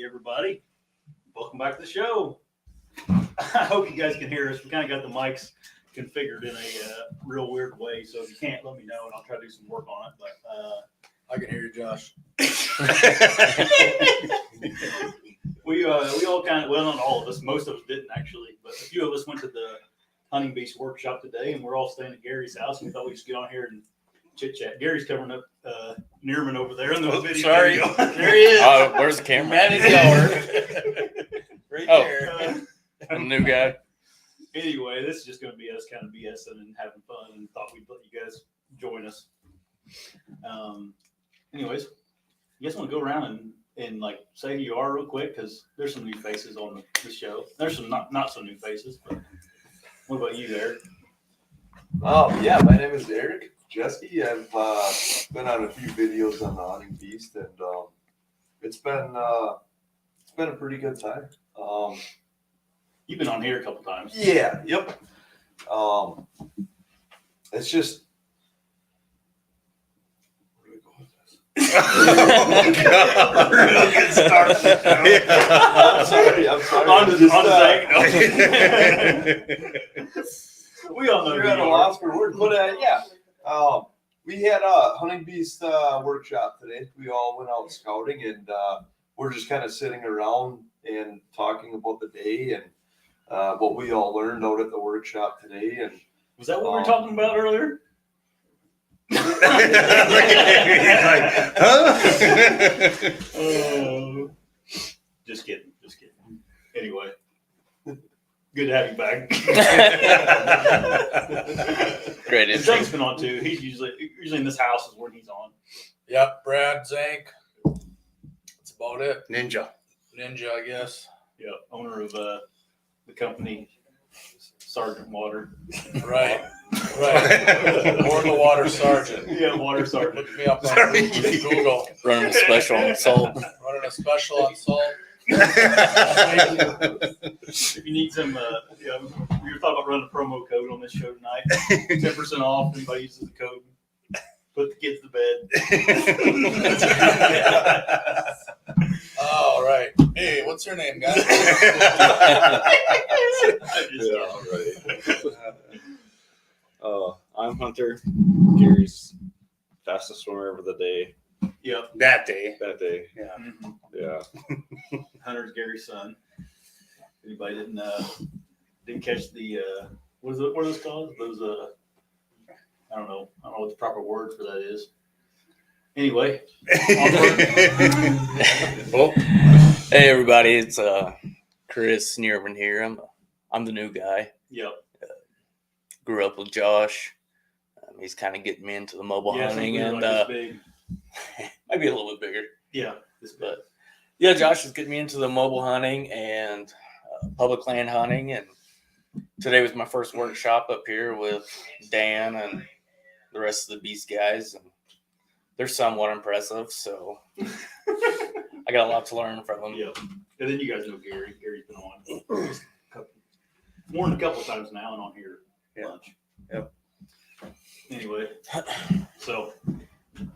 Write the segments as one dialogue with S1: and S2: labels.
S1: Howdy, everybody. Welcome back to the show. I hope you guys can hear us. We kind of got the mics configured in a real weird way, so if you can't, let me know, and I'll try to do some work on it. But
S2: I can hear you, Josh.
S1: we all kind of, well, not all of us, most of us didn't actually, but a few of us went to the Hunting Beast Workshop today, and we're all staying at Gary's house, and we thought we'd just get on here and chit-chat. Gary's covering up Nearman over there in the video.
S3: Sorry.
S1: There he is.
S3: Where's the camera?
S2: Man is lower. Right there.
S3: I'm a new guy.
S1: Anyway, this is just going to be us kind of BSing and having fun, and thought we'd let you guys join us. Anyways, you guys want to go around and like say who you are real quick, because there's some new faces on the show. There's some not so new faces, but what about you, Eric?
S4: Yeah, my name is Eric Jeske. I've been on a few videos on the Hunting Beast, and it's been a pretty good time.
S1: You've been on here a couple times.
S4: Yeah, yep. It's just. Where do we go with this?
S3: Oh, God.
S1: Real good start.
S4: I'm sorry.
S1: On to
S4: Just,
S1: we all know
S4: you're
S1: who
S4: at a
S1: you
S4: loss
S1: are.
S4: for words, but we had a Hunting Beast workshop today. We all went out scouting, and we're just kind of sitting around and talking about the day and what we all learned out at the workshop today. And
S1: Was that what we were talking about earlier? Just kidding. Anyway, good to have you back.
S3: Great
S1: And
S3: intro.
S1: Zank's been on too. He's usually in this house is when he's on.
S2: Yep, Brad, Zank. That's about it.
S3: Ninja.
S2: Ninja, I guess.
S1: Yeah, owner of the company, Sergeant Water.
S2: Right. Or the water sergeant.
S1: Yeah, Water Sergeant.
S2: Look me up on Google.
S3: Running a special on salt.
S2: Running a special on salt.
S1: If you need some, we were talking about running a promo code on this show tonight. 10% off. Anybody uses the code. Put the kids to bed.
S2: All right. Hey, what's your name, guys?
S5: I'm Hunter, Gary's fastest swimmer of the day.
S1: Yep.
S3: That day.
S5: That day,
S3: Yeah.
S1: Mhm.
S5: yeah.
S1: Hunter's Gary's son. Anybody didn't catch the what are those called? Those I don't know what the proper word for that is. Anyway,
S3: Well, hey everybody, it's Chris Nearman here. I'm the new guy.
S1: yep.
S3: Grew up with Josh. He's kind of getting me into the mobile hunting, and
S1: like this big.
S3: might be a little bit bigger.
S1: Yeah, this big.
S3: But yeah, Josh is getting me into the mobile hunting and public land hunting. And today was my first workshop up here with Dan and the rest of the Beast guys. And they're somewhat impressive. So I got a lot to learn from them.
S1: Yep. And then you guys know Gary. Gary's been on more than a couple times now and on here lunch.
S3: Yep.
S1: Anyway, so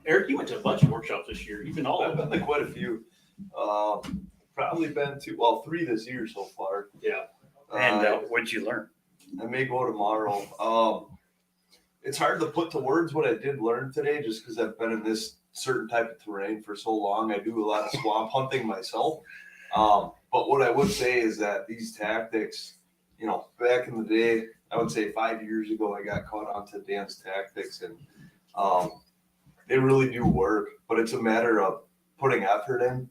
S1: Eric, you went to a bunch of workshops this year. You've been all
S4: I've
S1: of them.
S4: been to quite a few. Probably been to 3 this year so far.
S1: Yeah.
S5: What'd you learn?
S4: I may go tomorrow. It's hard to put to words what I did learn today, just because I've been in this certain type of terrain for so long. I do a lot of swamp hunting myself. But what I would say is that these tactics, back in the day, I would say 5 years ago, I got caught onto Dan's tactics, and they really do work. But it's a matter of putting effort in.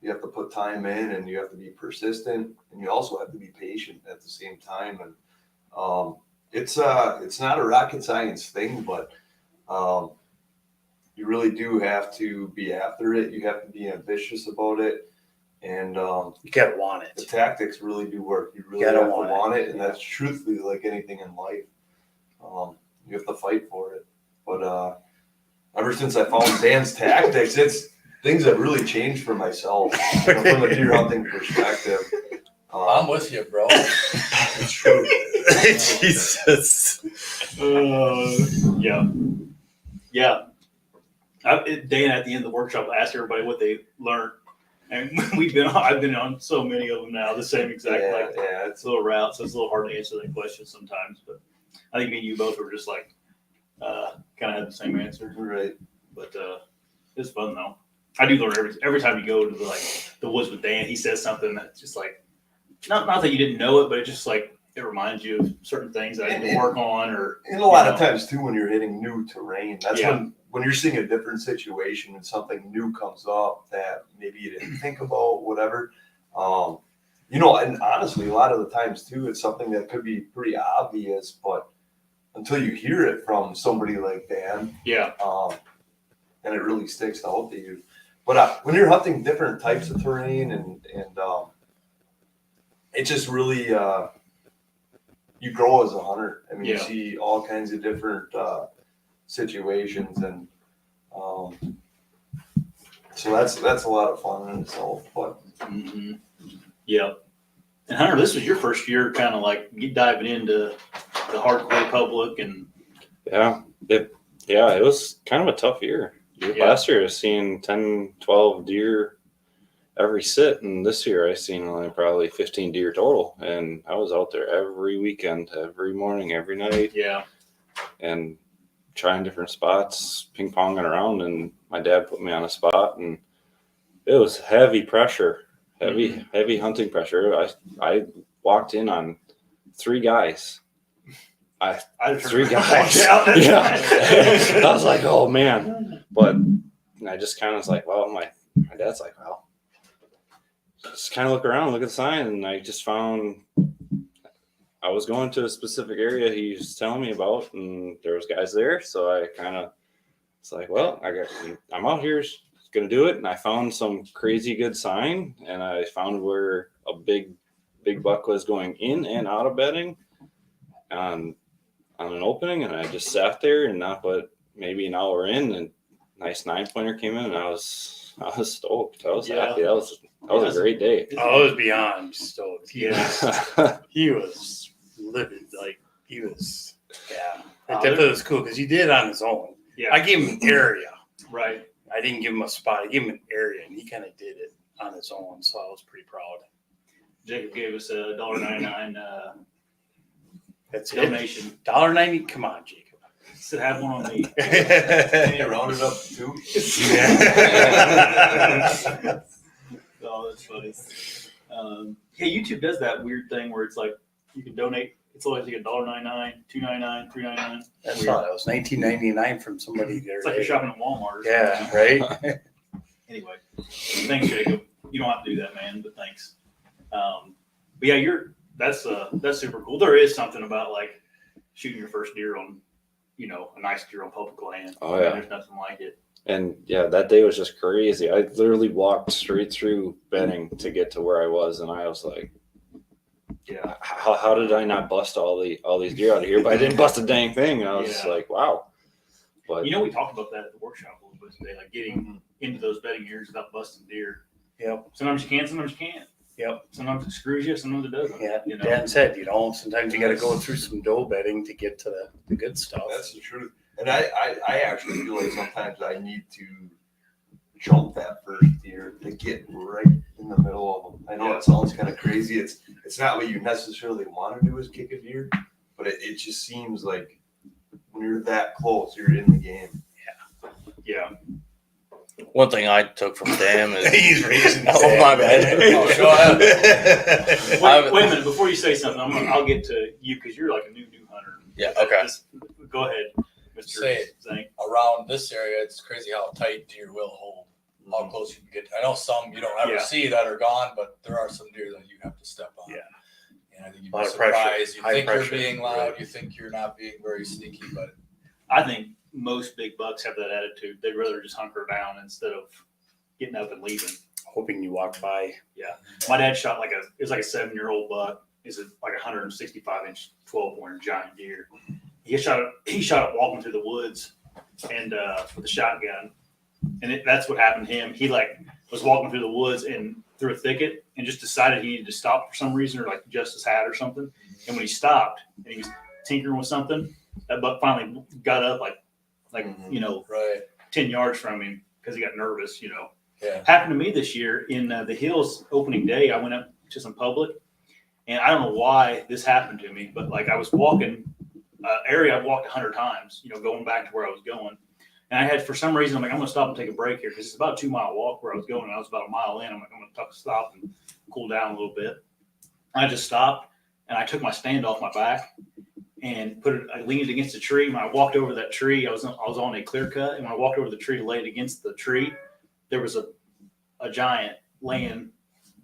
S4: You have to put time in, and you have to be persistent, and you also have to be patient at the same time. And it's not a rocket science thing, but you really do have to be after it. You have to be ambitious about it, and
S5: You gotta want
S4: the
S5: it.
S4: tactics really do work. You really
S5: Gotta
S4: have to
S5: want
S4: want it, and that's truthfully like anything in life. You have to fight for it. But ever since I found Dan's tactics, things have really changed for myself from a deer hunting perspective.
S2: I'm with you, bro.
S4: It's true.
S5: Jesus.
S1: Yeah. Dan at the end of the workshop asked everybody what they learned, And I've been on so many of them now, the same exact it's little routes. So it's a little hard to answer that question sometimes, but I think me and you both were just like kind of had the same answer.
S4: Right.
S1: But it's fun though. I do learn every time you go to the woods with Dan. He says something that's just like not that you didn't know it, but it just like it reminds you of certain things that I need to work on. And
S4: a lot of times too, when you're hitting new terrain, that's
S1: Yeah.
S4: when you're seeing a different situation and something new comes up that maybe you didn't think about, whatever. And honestly, a lot of the times too, it's something that could be pretty obvious, but until you hear it from somebody like Dan,
S1: Yeah.
S4: and it really sticks out to you. But when you're hunting different types of terrain and it just really you grow as a hunter. I mean, you
S1: Yeah.
S4: see all kinds of different situations, and so that's a lot of fun in itself. But
S1: Yeah. And Hunter, this was your first year kind of like diving into the hardcore public and
S5: it was kind of a tough year.
S1: Yeah.
S5: Last year I seen 10, 12 deer every sit, and this year I seen only probably 15 deer total, and I was out there every weekend, every morning, every night,
S1: yeah.
S5: and trying different spots, ping ponging around. And my dad put me on a spot, and it was heavy pressure, heavy hunting pressure. I walked in on three guys. Three guys. Yeah. I was like, oh man. But I just kind of was like, well, my dad's like, well, just kind of look around, look at the sign, and I just found I was going to a specific area he was telling me about, and there was guys there. So I kind of, it's like, well, I'm out here, gonna do it. And I found some crazy good sign, and I found where a big buck was going in and out of bedding on an opening, and I just sat there, and not but maybe an hour in, and nice 9-pointer came in, and I was stoked. I was happy. That was a great day.
S2: Oh, it was beyond stoked. He was livid. Like he was, That was cool because he did it on his own.
S1: Yeah.
S2: I gave him an area.
S1: Right.
S2: I didn't give him a spot. I gave him an area, and he kind of did it on his own. So I was pretty proud.
S1: Jacob gave us a $1.99
S2: That's
S1: donation.
S2: it. $1.90. Come on, Jacob.
S1: He said, "Have one on me."
S4: can you round it up too?
S1: Oh, that's funny. YouTube does that weird thing where it's like you can donate. It's always like $1.99, $2.99, $3.99.
S2: That's all. That was $19.99 from somebody there.
S1: It's like you're shopping at Walmart. Or
S2: Yeah,
S1: something.
S2: right.
S1: Anyway, thanks, Jacob. You don't have to do that, man, but thanks. But yeah, that's super cool. There is something about like shooting your first deer on, a nice deer on public land.
S5: Oh yeah,
S1: there's nothing like it.
S5: And yeah, that day was just crazy. I literally walked straight through bedding to get to where I was, and I was like,
S1: yeah,
S5: how did I not bust all these deer out of here? But I didn't bust a dang thing. And I was just like, wow. But
S1: we talked about that at the workshop a little bit today, like getting into those bedding areas without busting deer.
S2: Yep.
S1: Sometimes you can, sometimes you can't. Yep. Sometimes it screws you, sometimes it doesn't.
S2: Yeah. Dan said, sometimes you got to go through some doe bedding to get to the good stuff.
S4: That's the truth. And I actually feel like sometimes I need to jump that first deer to get right in the middle of them. I know it sounds kind of crazy. It's not what you necessarily want to do is kick a deer, but it just seems like when you're that close, you're in the game.
S1: Yeah.
S3: One thing I took from Dan is
S2: he's raising his
S3: oh my bad.
S2: Oh, go ahead.
S1: Wait a minute, before you say something, I'll get to you because you're like a new hunter.
S3: Yeah, okay.
S1: Go ahead, Mr.
S6: Say,
S1: Zank.
S6: around this area, it's crazy how tight deer will hold, how close you can get. I know some you don't ever see that are gone, but there are some deer that you have to step on.
S2: Yeah.
S6: And I think you'd
S2: A lot
S6: be
S2: of pressure.
S6: surprised. You
S2: High
S6: think
S2: pressure.
S6: you're being loud, you think you're not being very sneaky, but
S1: I think most big bucks have that attitude. They'd rather just hunker down instead of getting up and leaving.
S2: Hoping you walk by.
S1: Yeah. My dad shot it was like a 7-year-old buck. It's like 165-inch 12-pointer giant deer. He shot it walking through the woods and with a shotgun. And that's what happened to him. He was walking through the woods and through a thicket and just decided he needed to stop for some reason or like adjust his hat or something. And when he stopped and he was tinkering with something, that buck finally got up like
S6: right.
S1: 10 yards from him because he got nervous,
S6: Yeah.
S1: Happened to me this year in the hills opening day. I went up to some public, and I don't know why this happened to me, but like I was walking area I've walked 100 times, going back to where I was going. And I had, for some reason, I'm like, I'm going to stop and take a break here because it's about a 2-mile walk where I was going. And I was about a mile in. I'm like, I'm going to stop and cool down a little bit. I just stopped and I took my stand off my back and I leaned it against a tree. When I walked over that tree, I was on a clear cut. And when I walked over the tree to lay it against the tree, there was a giant laying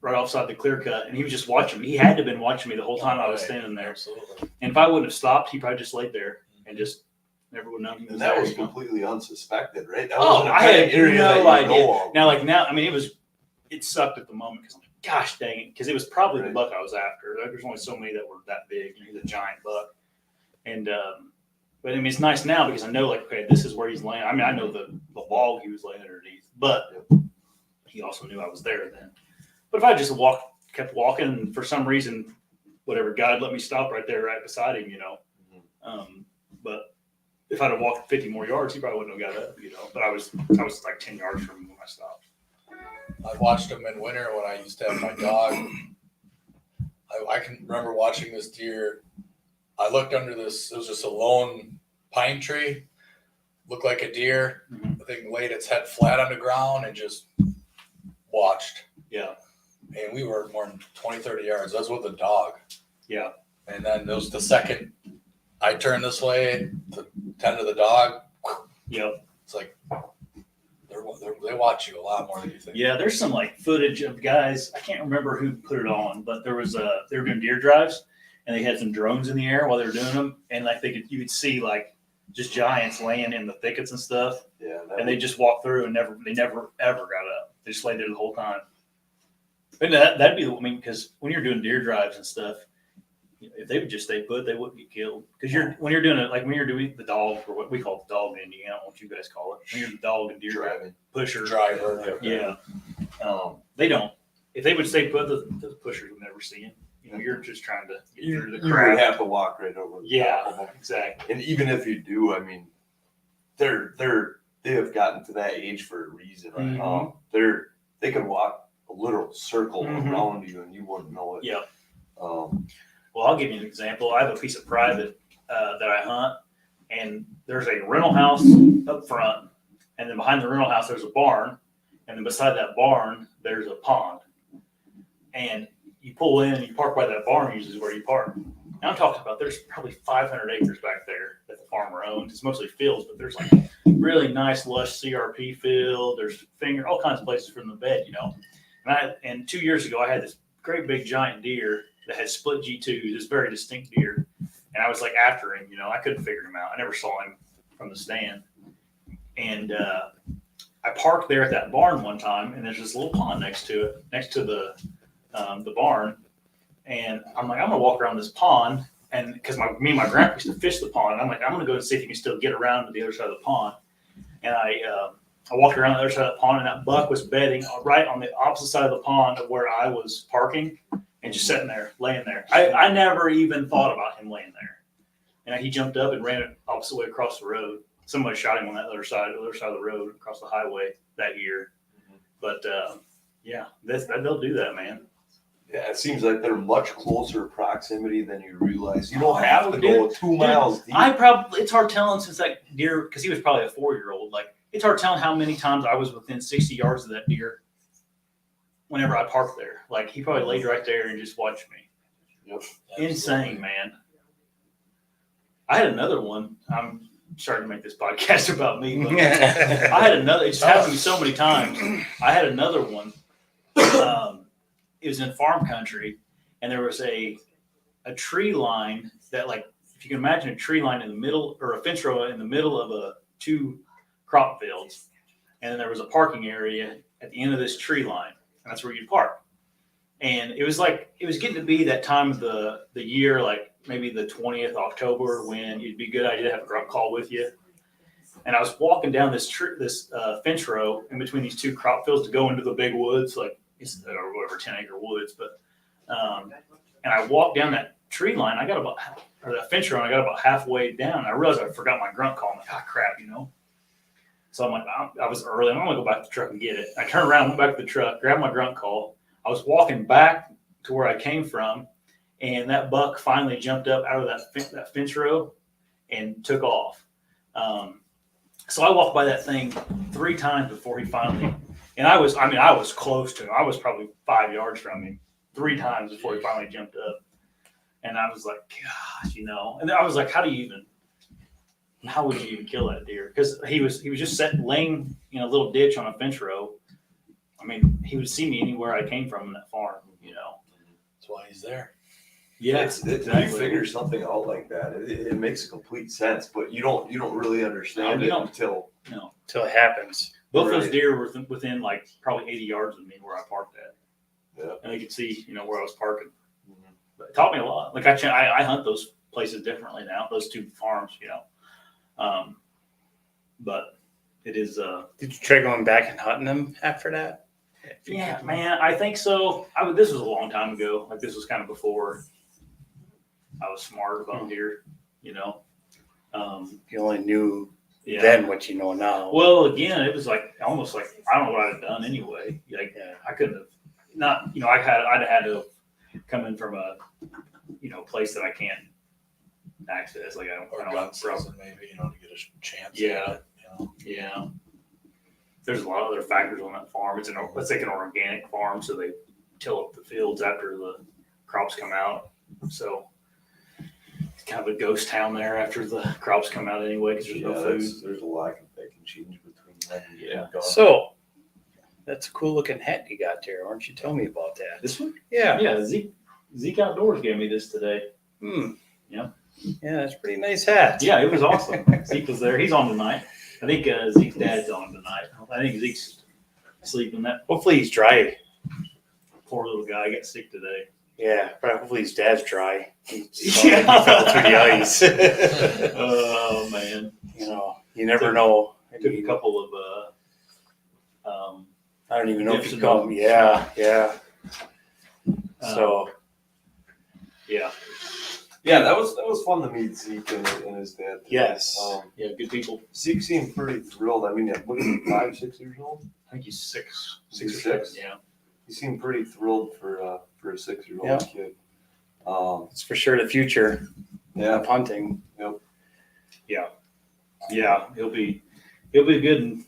S1: right offside the clear cut. And he was just watching me. He had to have been watching me the whole time I was standing there.
S6: Absolutely.
S1: And if I wouldn't have stopped, he probably just laid there and just never would have known he was
S4: And that
S1: there.
S4: was completely unsuspected, right? That
S1: Oh,
S4: wasn't a
S1: I had
S4: petty area that
S1: no
S4: you
S1: idea.
S4: know of.
S1: Now, I mean, it sucked at the moment because I'm like, gosh dang it, because it was probably the
S4: Right.
S1: buck I was after. Like, there's only so many that were that big. He's a giant buck. And, but I mean, it's nice now because I know, like, okay, this is where he's laying. I mean, I know the log he was laying underneath, but he also knew I was there then. But if I just kept walking, and for some reason, whatever, God let me stop right there, right beside him, but if I'd have walked 50 more yards, he probably wouldn't have got up, But I was like 10 yards from him when I stopped.
S6: I watched them in winter when I used to have my dog. I can remember watching this deer. I looked under this, it was just a lone pine tree, looked like a deer.
S1: Mhm.
S6: The thing laid its head flat on the ground and just watched.
S1: Yeah.
S6: And we were more than 20, 30 yards. That's with a dog.
S1: Yeah.
S6: And then there was the second I turned this way to tend to the dog.
S1: Yep.
S6: It's like they watch you a lot more than you think.
S1: Yeah, there's some like footage of guys. I can't remember who put it on, but there was they were doing deer drives, and they had some drones in the air while they were doing them, and like you could see like just giants laying in the thickets and stuff,
S4: Yeah,
S1: and they just walked through and they never ever got up. They just laid there the whole time. But that'd be because when you're doing deer drives and stuff, if they would just stay put, they wouldn't get killed. Because when you're doing it, like when you're doing the dog, or what we call the dog in Indiana, I don't know what you guys call it. When you're the dog and deer
S4: driving.
S1: pusher
S6: Driver.
S1: yeah. They don't. If they would stay put, the pushers would never see him. You're just trying to get through the
S4: You would
S1: crowd.
S4: have to walk right over. the top of
S1: Yeah,
S4: them.
S1: exactly.
S4: And even if you do, I mean, they have gotten to that age for a reason.
S1: Mhm.
S4: They can walk a literal circle
S1: Mhm.
S4: around you and you wouldn't know it.
S1: Yeah.
S4: Um,
S1: Well, I'll give you an example. I have a piece of private that I hunt, and there's a rental house up front, and then behind the rental house there's a barn, and then beside that barn there's a pond. And you pull in and you park by that barn, usually is where you park. And I'm talking about there's probably 500 acres back there that the farmer owns. It's mostly fields, but there's like really nice lush CRP field. There's all kinds of places from the bed, And 2 years ago I had this great big giant deer that had split G2s, this very distinct deer. And I was like after him, I couldn't figure him out. I never saw him from the stand. And I parked there at that barn one time, and there's this little pond next to the barn. And I'm like, I'm gonna walk around this pond, and because me and my grandpa used to fish the pond. I'm like, I'm gonna go and see if you can still get around to the other side of the pond. And I walked around the other side of the pond, and that buck was bedding right on the opposite side of the pond of where I was parking. And just sitting there, laying there. I never even thought about him laying there. And he jumped up and ran it opposite way across the road. Somebody shot him on that other side of the road across the highway that year. But yeah, they'll do that, man.
S4: yeah, it seems like they're much closer proximity than you realize. You don't have to go 2 miles deep.
S1: It's hard telling since that deer, because he was probably a 4-year-old. Like, it's hard telling how many times I was within 60 yards of that deer whenever I parked there. Like, he probably laid right there and just watched me.
S4: Yep.
S1: Insane, man. I had another one. I'm starting to make this podcast about me, but I had another. It's happened to me so many times. I had another one. It was in farm country, and there was a tree line that, like, if you can imagine a tree line in the middle, or a fence row in the middle of two crop fields, and then there was a parking area at the end of this tree line. That's where you'd park. And it was getting to be that time of the year, like maybe the 20th October, when it'd be a good idea to have a grunt call with you. And I was walking down this fence row in between these two crop fields to go into the big woods, or whatever, 10-acre woods. But and I walked down that tree line. That fence row, and I got about halfway down. And I realized I forgot my grunt call. I'm like, crap, So I'm like, I was early. I'm gonna go back to the truck and get it. I turned around, went back to the truck, grabbed my grunt call. I was walking back to where I came from, and that buck finally jumped up out of that fence row and took off. So I walked by that thing 3 times before he finally, and I was close to him. I was probably 5 yards from him 3 times before he finally jumped up. And I was like, gosh, and I was like, how would you even kill that deer? Because he was just laying in a little ditch on a fence row. I mean, he would see me anywhere I came from in that farm,
S6: That's why he's there.
S1: Yeah,
S4: You figure something out like that, it makes complete sense, but you don't really understand it until
S2: it happens.
S1: Both those deer were within like probably 80 yards of me where I parked at.
S4: Yeah.
S1: And they could see, where I was parking. But it taught me a lot. Like I hunt those places differently now, those 2 farms, but it is.
S2: Did you try going back and hunting them after that?
S1: Yeah, man, I think so. This was a long time ago. Like this was kind of before I was smart about deer,
S2: You only knew
S1: Yeah.
S2: then what you know now.
S1: Well, again, it was like almost like I don't know what I'd done anyway. Like I couldn't have not. I'd had to come in from a place that I can't access. Like
S6: Or
S1: I don't
S6: gun
S1: have
S6: season, maybe, to get a chance.
S1: Yeah.
S6: At it,
S1: Yeah. There's a lot of other factors on that farm. It's like an organic farm, so they till up the fields after the crops come out. So it's kind of a ghost town there after the crops come out anyway, because there's no food.
S4: there's a lot that can change between that and
S1: Yeah.
S4: gone.
S2: So that's a cool looking hat you got there. Why don't you tell me about that?
S1: This one?
S2: Yeah.
S1: Yeah, Zeke Outdoors gave me this today.
S2: Yeah, that's a pretty nice hat.
S1: Yeah, it was awesome. Zeke was there. He's on tonight. I think Zeke's dad's on tonight. I think Zeke's sleeping. That
S2: Hopefully he's dry.
S1: poor little guy got sick today.
S2: Yeah, but hopefully his dad's dry. He
S1: Yeah.
S2: fell through the ice.
S1: Oh man.
S2: You never know.
S1: I took a couple of
S2: I don't even know if
S1: dips
S2: he
S1: and
S2: come.
S1: dumps.
S2: Yeah. So
S1: yeah,
S4: that was fun to meet Zeke and his dad.
S2: yes.
S1: yeah, good people.
S4: Zeke seemed pretty thrilled. I mean, what is he, 5, 6 years old?
S1: I think he's 6
S4: He's
S1: or
S4: 6?
S1: Yeah.
S4: He seemed pretty thrilled for a 6-year-old
S2: Yeah.
S4: kid.
S2: It's for sure the future
S4: Yeah.
S2: of hunting.
S1: Yeah, he'll be good, and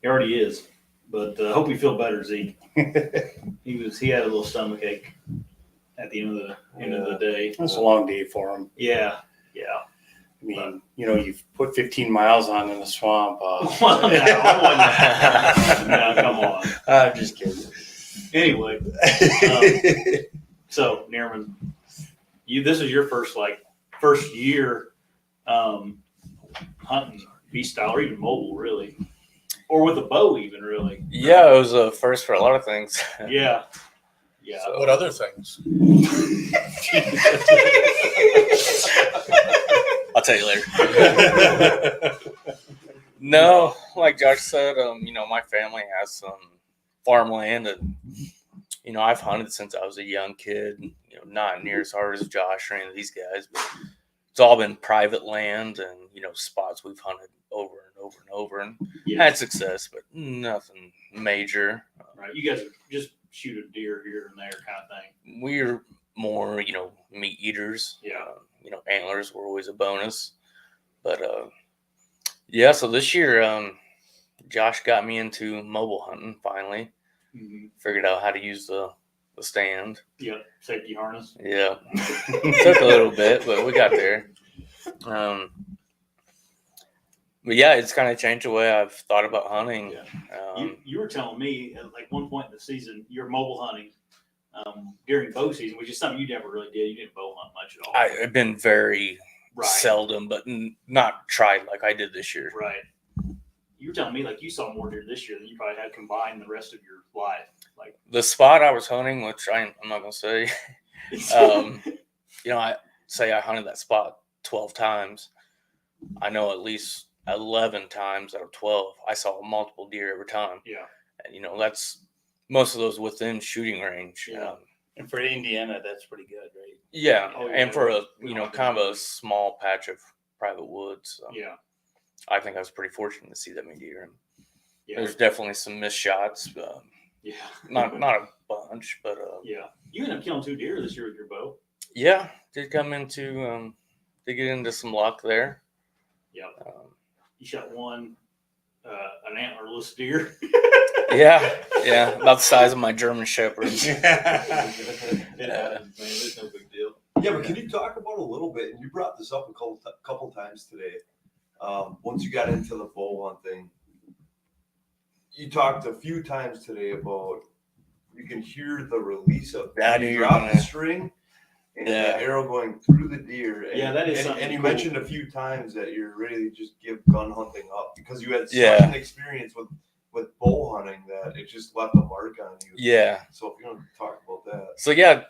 S1: he already is. But I hope you feel better, Zeke. He had a little stomach ache at the end of the day.
S2: It was a long day for him.
S1: Yeah.
S2: I mean, you've put 15 miles on in the swamp.
S1: Well, no, come on.
S2: I'm just kidding.
S1: Anyway, so Neerman, this is your first year hunting beast style or even mobile, really, or with a bow, even really.
S3: Yeah, it was a first for a lot of things.
S1: Yeah.
S6: What other things?
S3: I'll tell you later. No, like Josh said, my family has some farmland, and I've hunted since I was a young kid. Not near as hard as Josh or any of these guys, but it's all been private land and spots we've hunted over and over and over, and had success, but nothing major.
S1: Right. You guys just shoot a deer here and there, kind of thing.
S3: We're more, meat eaters.
S1: Yeah.
S3: Antlers were always a bonus. But, so this year, Josh got me into mobile hunting finally.
S1: Mm-hmm.
S3: Figured out how to use the stand.
S1: Yeah. Safety harness.
S3: Yeah. Took a little bit, but we got there. But yeah, it's kind of changed the way I've thought about hunting.
S1: Yeah. You were telling me at like one point in the season, you're mobile hunting during bow season, which is something you never really did. You didn't bow hunt much at all.
S3: I've been very seldom, but not tried like I did this year.
S1: Right. You were telling me like you saw more deer this year than you probably had combined the rest of your life. Like
S3: the spot I was hunting, which I'm not gonna say. I say I hunted that spot 12 times. I know at least 11 times out of 12 I saw multiple deer every time.
S1: Yeah.
S3: And that's most of those within shooting range.
S1: Yeah.
S2: And for Indiana, that's pretty good, right?
S3: Yeah.
S1: Oh, yeah.
S3: And for a
S1: We don't have
S3: kind of
S1: to-
S3: a small patch of private woods.
S1: Yeah.
S3: I think I was pretty fortunate to see that many deer.
S1: Yeah.
S3: There's definitely some missed shots.
S1: Yeah.
S3: Not a bunch, but
S1: Yeah. You ended up killing 2 deer this year with your bow.
S3: yeah, did come into did get into some luck there.
S1: Yeah. You shot one, an antlerless deer.
S3: Yeah, about the size of my German Shepherd.
S1: It happens, man. It's no big deal.
S4: Yeah, but can you talk about a little bit? And you brought this up a couple times today. Once you got into the bow hunting, you talked a few times today about you can hear the release of
S3: I
S4: that.
S3: knew
S4: You
S3: you were
S4: drop
S3: gonna-
S4: the string and
S3: Yeah.
S4: the arrow going through the deer. And,
S1: Yeah, that is something
S4: And you
S1: cool.
S4: mentioned a few times that you're ready to just give gun hunting up because you had such
S3: Yeah.
S4: an experience with bow hunting that it just left a mark on you.
S3: Yeah.
S4: So if you want to talk about that.
S3: So yeah,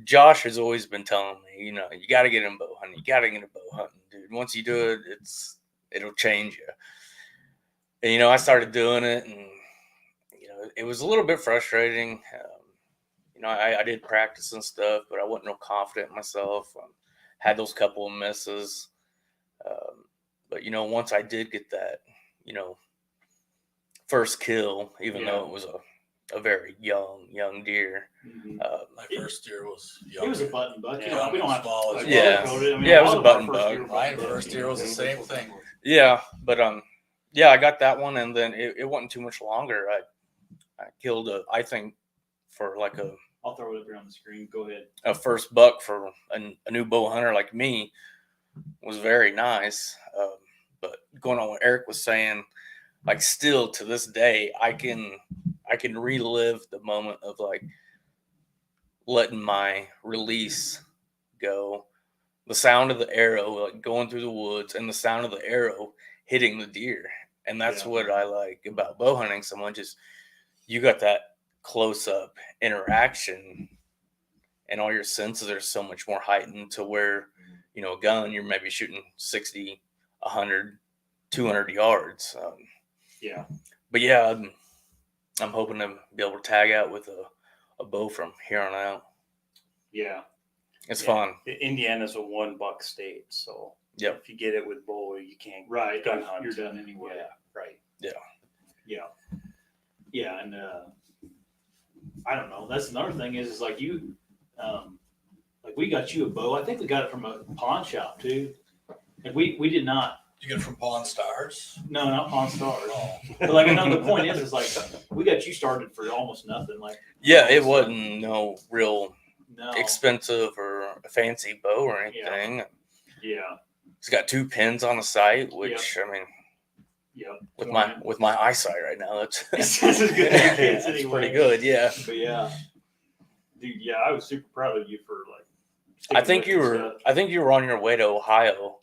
S3: Josh has always been telling me, you got to get in bow hunting. You got to get in bow hunting, dude. Once you do it, it'll change you. And I started doing it, and it was a little bit frustrating. I did practice and stuff, but I wasn't real confident in myself. Had those couple of misses, but once I did get that, first kill, even though it was a very young deer.
S1: Mm-hmm.
S6: My first deer was
S1: It was a button buck.
S6: Yeah,
S1: We don't have
S6: small
S1: to.
S6: as
S3: Yeah.
S1: I mean,
S3: Yeah, it
S1: a
S3: was
S1: lot
S3: a
S1: of
S3: button
S1: our first
S3: buck.
S1: deer were
S6: My
S1: button bucks.
S6: first deer was the same thing.
S3: Yeah, but I got that one, and then it wasn't too much longer. I killed I think for like
S1: I'll throw it up here on the screen. Go ahead.
S3: a first buck for a new bow hunter like me was very nice. But going on what Eric was saying, like still to this day, I can relive the moment of like letting my release go, the sound of the arrow like going through the woods, and the sound of the arrow hitting the deer. And that's what I like about bow hunting so much is you got that close up interaction, and all your senses are so much more heightened to where a gun you're maybe shooting 60, 100, 200 yards.
S1: Yeah.
S3: But yeah, I'm hoping to be able to tag out with a bow from here on out.
S1: Yeah.
S3: It's
S2: Yeah.
S3: fun.
S2: Indiana's a 1 buck state, so
S3: Yep.
S2: if you get it with bow, you can't
S1: Right.
S2: gun hunt.
S1: You're done anyway.
S2: Yeah, right.
S1: Yeah. Yeah. And I don't know. That's another thing is like you, like we got you a bow. I think we got it from a pawn shop too. Like we did not.
S6: Did you get it from Pawn Stars?
S1: No, not Pawn Stars.
S6: Oh.
S1: But like another point is like we got you started for almost nothing. Like
S3: Yeah, it wasn't no real
S1: no.
S3: expensive or a fancy bow or anything.
S1: Yeah.
S3: It's got 2 pins on the sight, which I mean,
S1: Yeah.
S3: with my eyesight right now, that's
S1: It's as good as your kids
S3: it's
S1: anyway.
S3: pretty good. Yeah,
S1: But yeah, dude. Yeah, I was super proud of you for like.
S3: I think you were on your way to Ohio,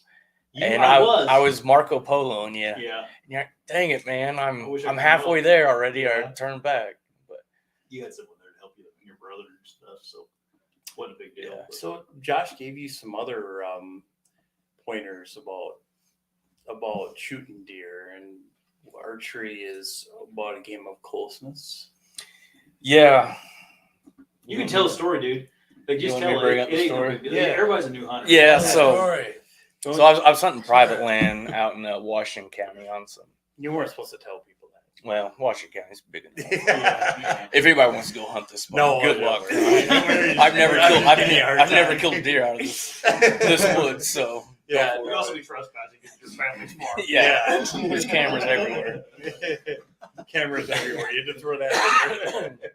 S3: and
S1: I
S3: I was Marco Poloing you.
S1: Yeah.
S3: And you're like, dang it, man!
S1: I wish I
S3: I'm
S1: could
S3: halfway
S1: go.
S3: there already.
S1: Yeah.
S3: I turned back, but
S1: You had someone there to help you, your brother and stuff. So, what a big deal.
S3: Yeah.
S1: But-
S2: So Josh gave you some other pointers about shooting deer, and archery is about a game of closeness.
S3: yeah,
S1: you can tell a story, dude. Like just
S3: You want me
S1: tell
S3: to bring
S1: it.
S3: up
S1: It
S3: the
S1: ain't no
S3: story?
S1: big deal.
S2: Yeah.
S1: Everybody's a new hunter.
S3: Yeah,
S6: Tell the
S3: so-
S6: story.
S3: So I was hunting private land out in Washington County on some.
S2: You weren't supposed to tell people that.
S3: Well, Washington County's big enough.
S1: Yeah.
S3: If anybody wants to go hunt this spot,
S2: No,
S3: good
S2: no.
S3: luck.
S2: I've
S3: I've never
S2: never
S3: killed.
S2: killed- Give me a hard
S3: I've never
S2: time.
S3: killed a deer out of this woods. So
S2: Yeah,
S1: We also be trespassing because your family's far.
S3: yeah, there's cameras everywhere.
S2: Cameras everywhere. You had to throw that in there.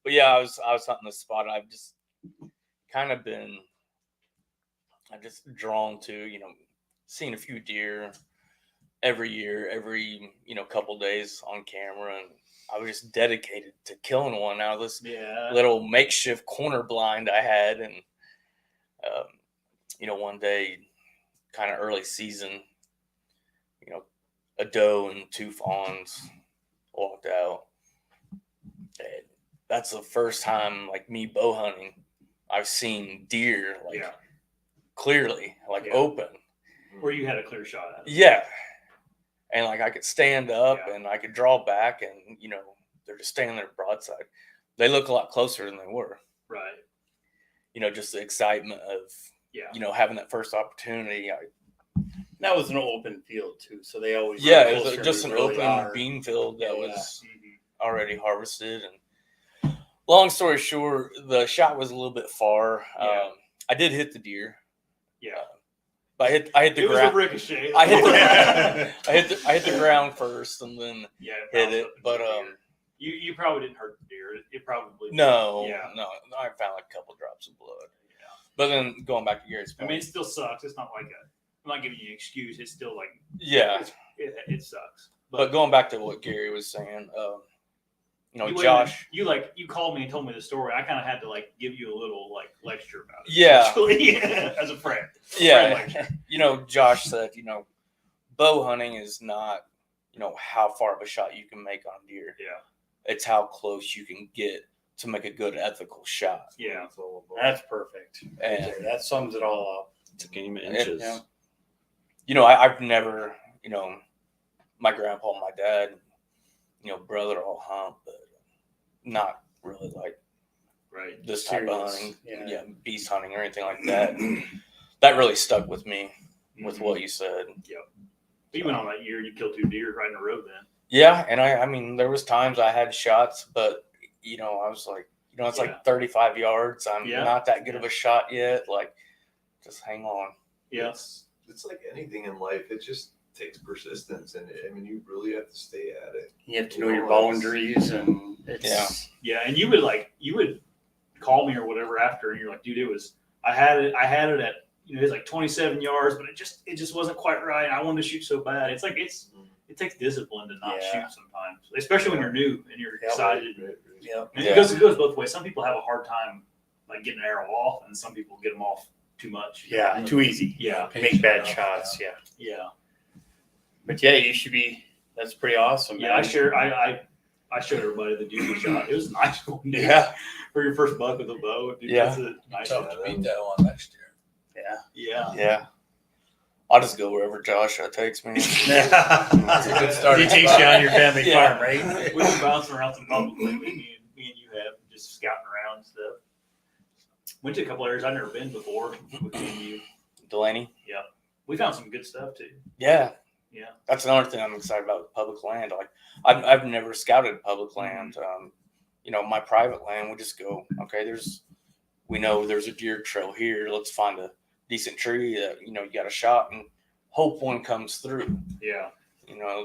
S3: But yeah, I was hunting this spot. And I've just kind of been, I just drawn to seeing a few deer every year, every couple days on camera, and I was just dedicated to killing one out of this
S1: Yeah.
S3: little makeshift corner blind I had. And one day, kind of early season, a doe and 2 fawns walked out, and that's the first time like me bow hunting I've seen deer like
S1: Yeah.
S3: clearly, like
S1: Yeah.
S3: open.
S1: Where you had a clear shot at it.
S3: Yeah. And like I could stand up
S1: Yeah.
S3: and I could draw back, and they're just standing there broadside. They look a lot closer than they were.
S1: Right.
S3: Just the excitement of
S1: Yeah.
S3: having that first opportunity.
S2: That was an open field too, so they always
S3: Yeah,
S2: run
S3: it was
S2: closer
S3: just
S2: than
S3: an
S2: they really
S3: open
S2: are.
S3: bean field that
S2: Yeah.
S3: was already harvested. And long story short, the shot was a little bit far.
S1: Yeah.
S3: I did hit the deer,
S1: Yeah.
S3: but I hit the
S1: It was a
S3: ground.
S1: ricochet.
S3: I hit the ground first and then
S1: Yeah.
S3: hit it.
S1: bounced up into
S3: But
S1: the deer. You probably didn't hurt the deer. It probably
S3: no,
S1: Yeah.
S3: no, I found like a couple drops of blood.
S1: Yeah.
S3: But then going back to Gary's
S1: I
S3: point,
S1: mean, it still sucks. It's not like I'm not giving you an excuse. It's still like
S3: yeah.
S1: it sucks.
S3: But going back to what Gary was saying,
S1: You
S3: Josh.
S1: you called me and told me the story. I kind of had to like give you a little like lecture about it.
S3: Yeah.
S1: Actually, as a friend.
S3: Yeah, Josh said, bow hunting is not, how far of a shot you can make on deer.
S1: Yeah.
S3: It's how close you can get to make a good ethical shot.
S1: Yeah.
S2: That's perfect.
S3: And
S2: That sums it all up.
S5: It's a game of inches.
S3: I've never, my grandpa and my dad, brother all hunt, but not really like
S1: Right.
S3: this type of
S2: Serious,
S3: hunting.
S2: yeah.
S3: Beast hunting or anything like that. That really stuck with me with what you said.
S1: You went on that year and you killed 2 deer right in a row then.
S3: Yeah, and I mean, there was times I had shots, but I was like, it's like 35 yards. I'm not that good of a shot yet. Like, just hang on.
S1: Yeah.
S4: It's like anything in life. It just takes persistence, and I mean, you really have to stay at it.
S2: You have to know your boundaries, and it's
S1: Yeah, and you would call me or whatever after, and you're like, dude, I had it at it was like 27 yards, but it just wasn't quite right. I wanted to shoot so bad. It's like it takes discipline to not
S2: Yeah.
S1: shoot sometimes, especially when you're new and you're excited.
S2: yeah.
S1: And it goes both ways. Some people have a hard time like getting an arrow off, and some people get them off too much.
S2: Yeah, too easy.
S1: Yeah.
S2: Make bad shots. Yeah.
S1: Yeah.
S2: But yeah, you should be. That's pretty awesome.
S1: Yeah,
S2: man.
S1: I showed everybody the duty shot. It was a nice one, dude.
S3: Yeah.
S1: For your first buck with a bow, dude.
S3: Yeah.
S1: That's a nice
S6: Tough
S1: one.
S6: to beat that one next year.
S2: Yeah.
S1: Yeah.
S3: Yeah. I'll just go wherever Josh takes me.
S6: It's a good start.
S2: He takes you on your family
S3: Yeah.
S2: farm, right?
S1: We've been bouncing around some public lately. Me and you have just scouting around and stuff. Went to a couple areas I've never been before with me and you.
S3: Delaney?
S1: We found some good stuff too.
S3: Yeah.
S1: Yeah.
S3: That's another thing I'm excited about with public land. Like, I've never scouted public land. My private land, we just go, okay, we know there's a deer trail here. Let's find a decent tree that, you got a shot and hope one comes through.
S1: Yeah.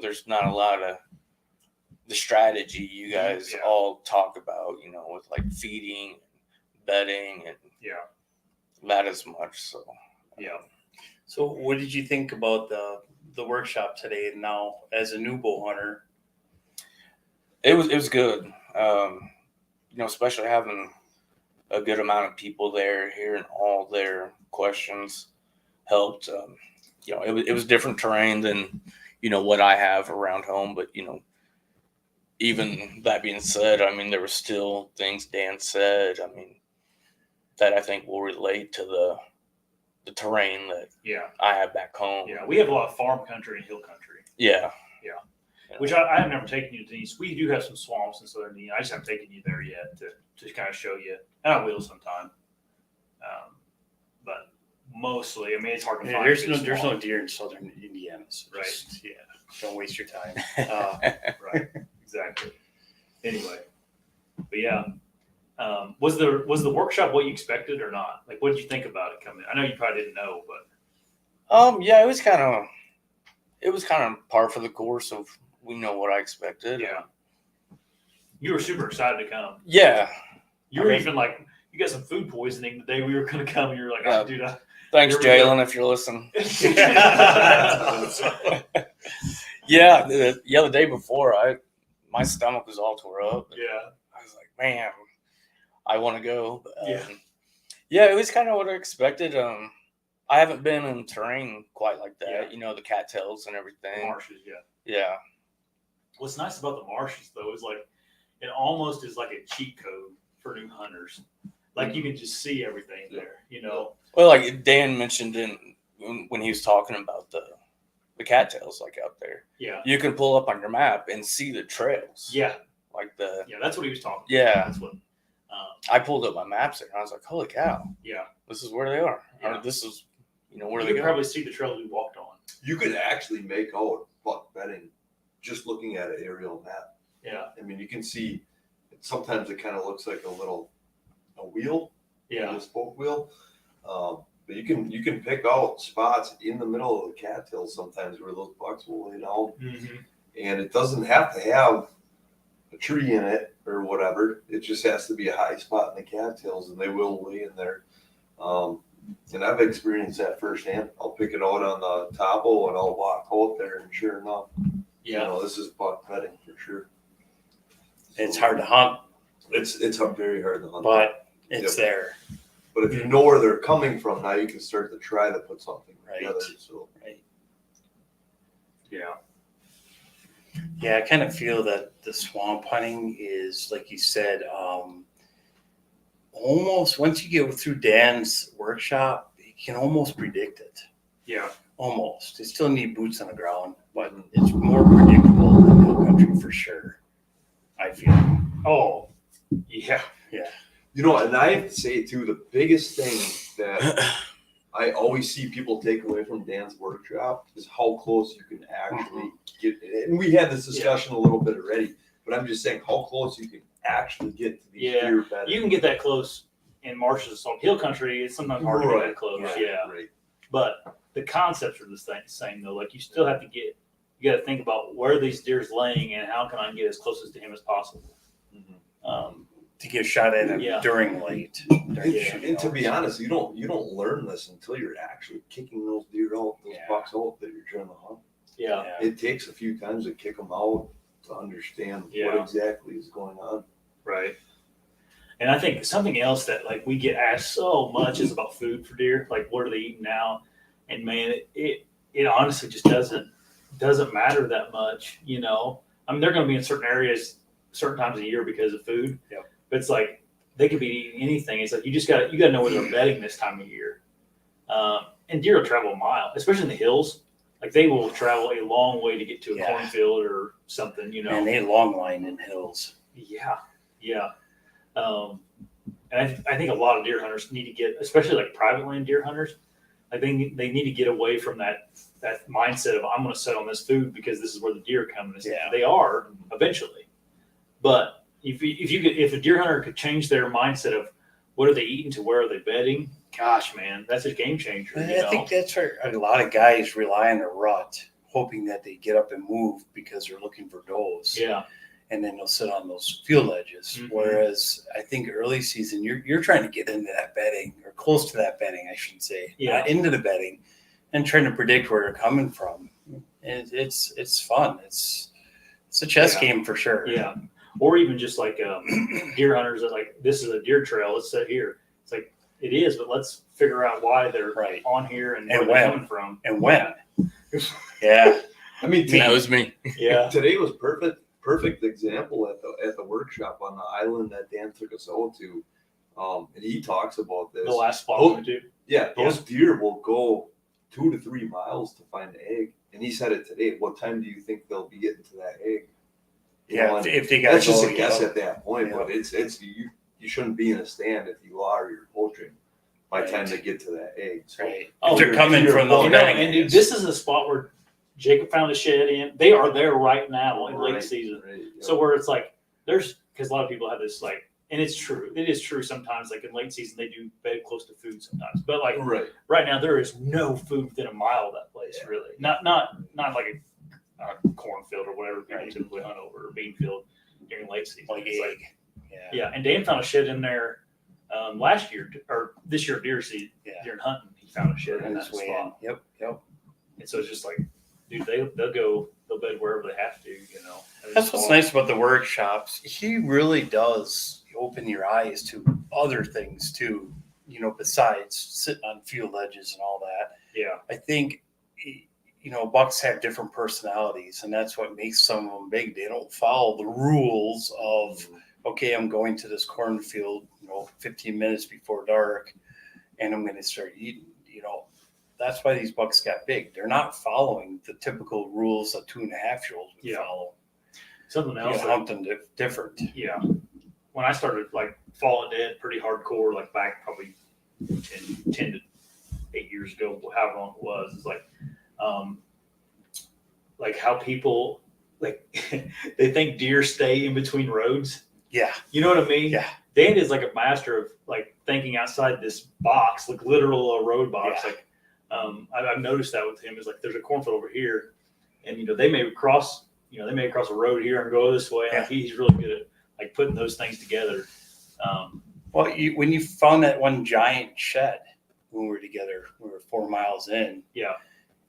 S3: There's not a lot of the strategy you guys all talk about, with like feeding, bedding, and that as much. So,
S1: Yeah.
S2: So, what did you think about the workshop today? Now, as a new bow hunter,
S3: it was good. Especially having a good amount of people there, hearing all their questions helped. It was different terrain than what I have around home, but even that being said, I mean, there were still things Dan said, I mean, that I think will relate to the terrain that I have back home.
S1: Yeah. We have a lot of farm country and hill country.
S3: Yeah.
S1: Which I have never taken you to these. We do have some swamps in southern Indiana. I just haven't taken you there yet to kind of show you. And I will sometime. But mostly, I mean, it's hard to find.
S2: there's
S1: good
S2: no
S1: swamp.
S2: deer in southern Indiana. So
S1: Right.
S2: just, don't waste your time.
S1: Right. Exactly. Anyway, but yeah. Was the workshop what you expected or not? Like, what did you think about it coming? I know you probably didn't know, but
S3: Yeah, it was kind of par for the course of we know what I expected.
S1: yeah, you were super excited to come.
S3: Yeah.
S1: You were even like, you got some food poisoning the day we were going to come. And you were like, oh, dude,
S3: Thanks,
S1: Here we go.
S3: Jalen, if you're listening. Yeah, the day before, my stomach was all tore up.
S1: yeah,
S3: I was like, man, I want to go. But,
S1: Yeah.
S3: it was kind of what I expected. I haven't been in terrain quite like that. The cattails and everything.
S1: marshes. Yeah.
S3: Yeah.
S1: What's nice about the marshes though is like it almost is like a cheat code for new hunters. Like you can just see everything there.
S3: Well, like Dan mentioned when he was talking about the cattails, like out there,
S1: Yeah.
S3: you can pull up on your map and see the trails.
S1: Yeah.
S3: Like
S1: Yeah. That's what he was talking about.
S3: Yeah.
S1: That's what.
S3: I pulled up my maps there and I was like, holy cow,
S1: Yeah.
S3: this is where they are.
S1: Yeah.
S3: Or this is, where
S1: You
S3: they
S1: could
S3: go.
S1: probably see the trails we walked on.
S4: You could actually make out buck bedding just looking at an aerial map.
S1: Yeah.
S4: I mean, you can see. Sometimes it kind of looks like a wheel,
S1: Yeah.
S4: a spoke wheel. But you can pick out spots in the middle of the cattails sometimes where those bucks will lay down,
S1: Mm-hmm.
S4: and it doesn't have to have a tree in it or whatever. It just has to be a high spot in the cattails, and they will lay in there. And I've experienced that firsthand. I'll pick it out on the topo, and I'll walk out there, and sure enough, you know, this is buck bedding for sure.
S2: It's hard to hunt,
S4: It's very hard to hunt,
S2: but it's there.
S4: But if you know where they're coming from, now you can start to try to put something together. So
S1: Yeah.
S2: Yeah, I kind of feel that the swamp hunting is, like you said, almost once you get through Dan's workshop, you can almost predict it.
S1: Yeah.
S2: Almost. You still need boots on the ground, but it's more predictable than hill country for sure. I feel.
S1: Oh, yeah.
S4: you know, and I have to say too, the biggest thing that I always see people take away from Dan's workshop is how close you can actually get. And we had this discussion a little bit already, but I'm just saying how close you can actually get to these deer bedding.
S1: You can get that close in marshes of salt hill country. It's sometimes hard to get that close. Yeah.
S4: Right.
S1: But the concepts are the same though. Like you still have to you got to think about where these deer's laying and how can I get as close to him as possible.
S2: To get shot at him during late.
S4: And to be honest, you don't learn this until you're actually kicking those deer out, those bucks out that you're trying to hunt.
S1: Yeah.
S4: It takes a few times to kick them out to understand what exactly is going on.
S1: Right. And I think something else that like we get asked so much is about food for deer. Like what are they eating now? And man, it honestly just doesn't matter that much, you know. I mean, they're going to be in certain areas certain times of year because of food.
S2: Yep.
S1: But it's like they could be eating anything. It's like you got to know where they're bedding this time of year. And deer will travel a mile, especially in the hills. Like they will travel a long way to get to a cornfield or something, you know.
S2: And they long line in hills.
S1: Yeah. And I think a lot of deer hunters need to get, especially like private land deer hunters, like they need to get away from that mindset of I'm going to set on this food because this is where the deer are coming. They are eventually, but if a deer hunter could change their mindset of what are they eating to where are they bedding, gosh, man, that's a game changer.
S2: I think that's where a lot of guys rely on a rut, hoping that they get up and move because they're looking for does.
S1: Yeah.
S2: And then they'll sit on those field edges. Mm-hmm. Whereas I think early season, you're trying to get into that bedding or close to that bedding, I should say, into the bedding, and trying to predict where they're coming from. And it's fun. It's a chess game for sure.
S1: Yeah. Or even just like deer hunters that like, this is a deer trail, let's sit here. It's like, it is, but let's figure out why they're on here and where they're coming from.
S2: And when. Yeah.
S4: I mean,
S3: that was me.
S1: Yeah.
S4: Today was perfect example at the workshop on the island that Dan took us out to. And he talks about this.
S1: The last spot we went to.
S4: Yeah, those deer will go 2 to 3 miles to find the egg. And he said it today. What time do you think they'll be getting to that egg?
S2: If they got
S4: that's just a guess at that point, but it's you shouldn't be in a stand if you are you're poaching by the time they get to that egg. So,
S2: if they're coming from those
S1: and dude, this is a spot where Jacob found a shed in. They are there right now in late season. So where it's like because a lot of people have this like, and it's true. It is true sometimes. Like in late season, they do bed close to food sometimes. But like right now, there is no food within a mile of that place. Really, not like a cornfield or whatever people typically hunt over, or bean field during late season.
S2: Like egg.
S1: And Dan found a shed in there last year or this year deer season during hunting. He found a shed in that spot.
S2: Yep.
S1: And so it's just like, dude, they'll bed wherever they have to, you know.
S2: That's what's nice about the workshops. He really does open your eyes to other things too, you know, besides sitting on field edges and all that.
S1: Yeah.
S2: I think, you know, bucks have different personalities, and that's what makes some of them big. They don't follow the rules of, okay, I'm going to this cornfield, 15 minutes before dark, and I'm going to start eating. You know, that's why these bucks got big. They're not following the typical rules a 2.5-year-old would follow.
S1: Something else.
S2: You hunt them different.
S1: Yeah. When I started like falling dead pretty hardcore, like back probably 10 to 8 years ago, however long it was, it's like like how people like they think deer stay in between roads.
S2: Yeah.
S1: You know what I mean?
S2: Yeah.
S1: Dan is like a master of like thinking outside this box, like literal a road box.
S2: Yeah.
S1: Like I've noticed that with him is like there's a cornfield over here, and they may cross a road here and go this way. And like, he's really good at like putting those things together.
S2: Well, when you found that one giant shed when we were together, we were 4 miles in.
S1: Yeah.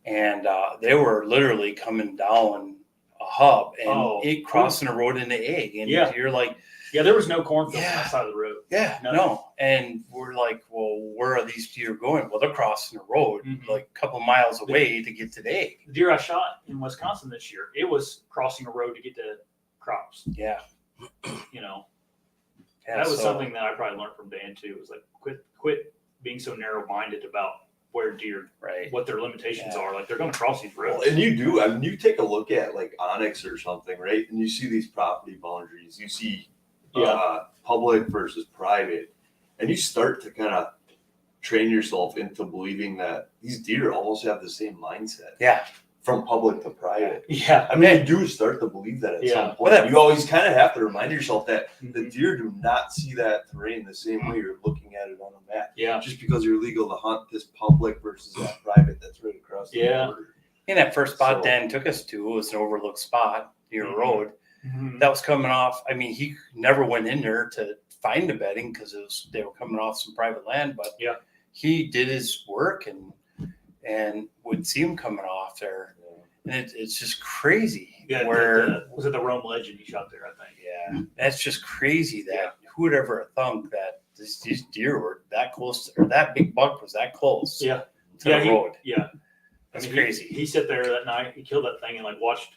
S2: And they were literally coming down a hub and it crossing a road into egg. And you're like,
S1: yeah, there was no cornfield on that side of the road.
S2: Yeah, no. And we're like, well, where are these deer going? Well, they're crossing the road like a couple miles away to get to the egg.
S1: The deer I shot in Wisconsin this year, it was crossing a road to get to crops.
S2: Yeah.
S1: That was something that I probably learned from Dan too. Was like quit being so narrow minded about where deer, what their limitations are. Like they're going to cross these roads.
S4: Well, and you do. I mean, you take a look at like Onyx or something, right? And you see these property boundaries. You see public versus private, and you start to kind of train yourself into believing that these deer almost have the same mindset.
S2: Yeah.
S4: From public to private.
S1: Yeah.
S4: I mean, you do start to believe that at some point. You always kind of have to remind yourself that the deer do not see that terrain the same way you're looking at it on a map.
S1: Yeah.
S4: Just because you're legal to hunt this public versus that private that's right across the border.
S2: In that first spot Dan took us to was an overlooked spot near a road. That was coming off. I mean, he never went in there to find the bedding because they were coming off some private land, but he did his work and would see him coming off there. And it's just crazy.
S1: Yeah,
S2: where
S1: was it the Rome Legend he shot there, I think.
S2: Yeah. That's just crazy that who would ever thunk that these deer were that close or that big buck was that close to the road. That's crazy.
S1: He sat there that night, he killed that thing and like watched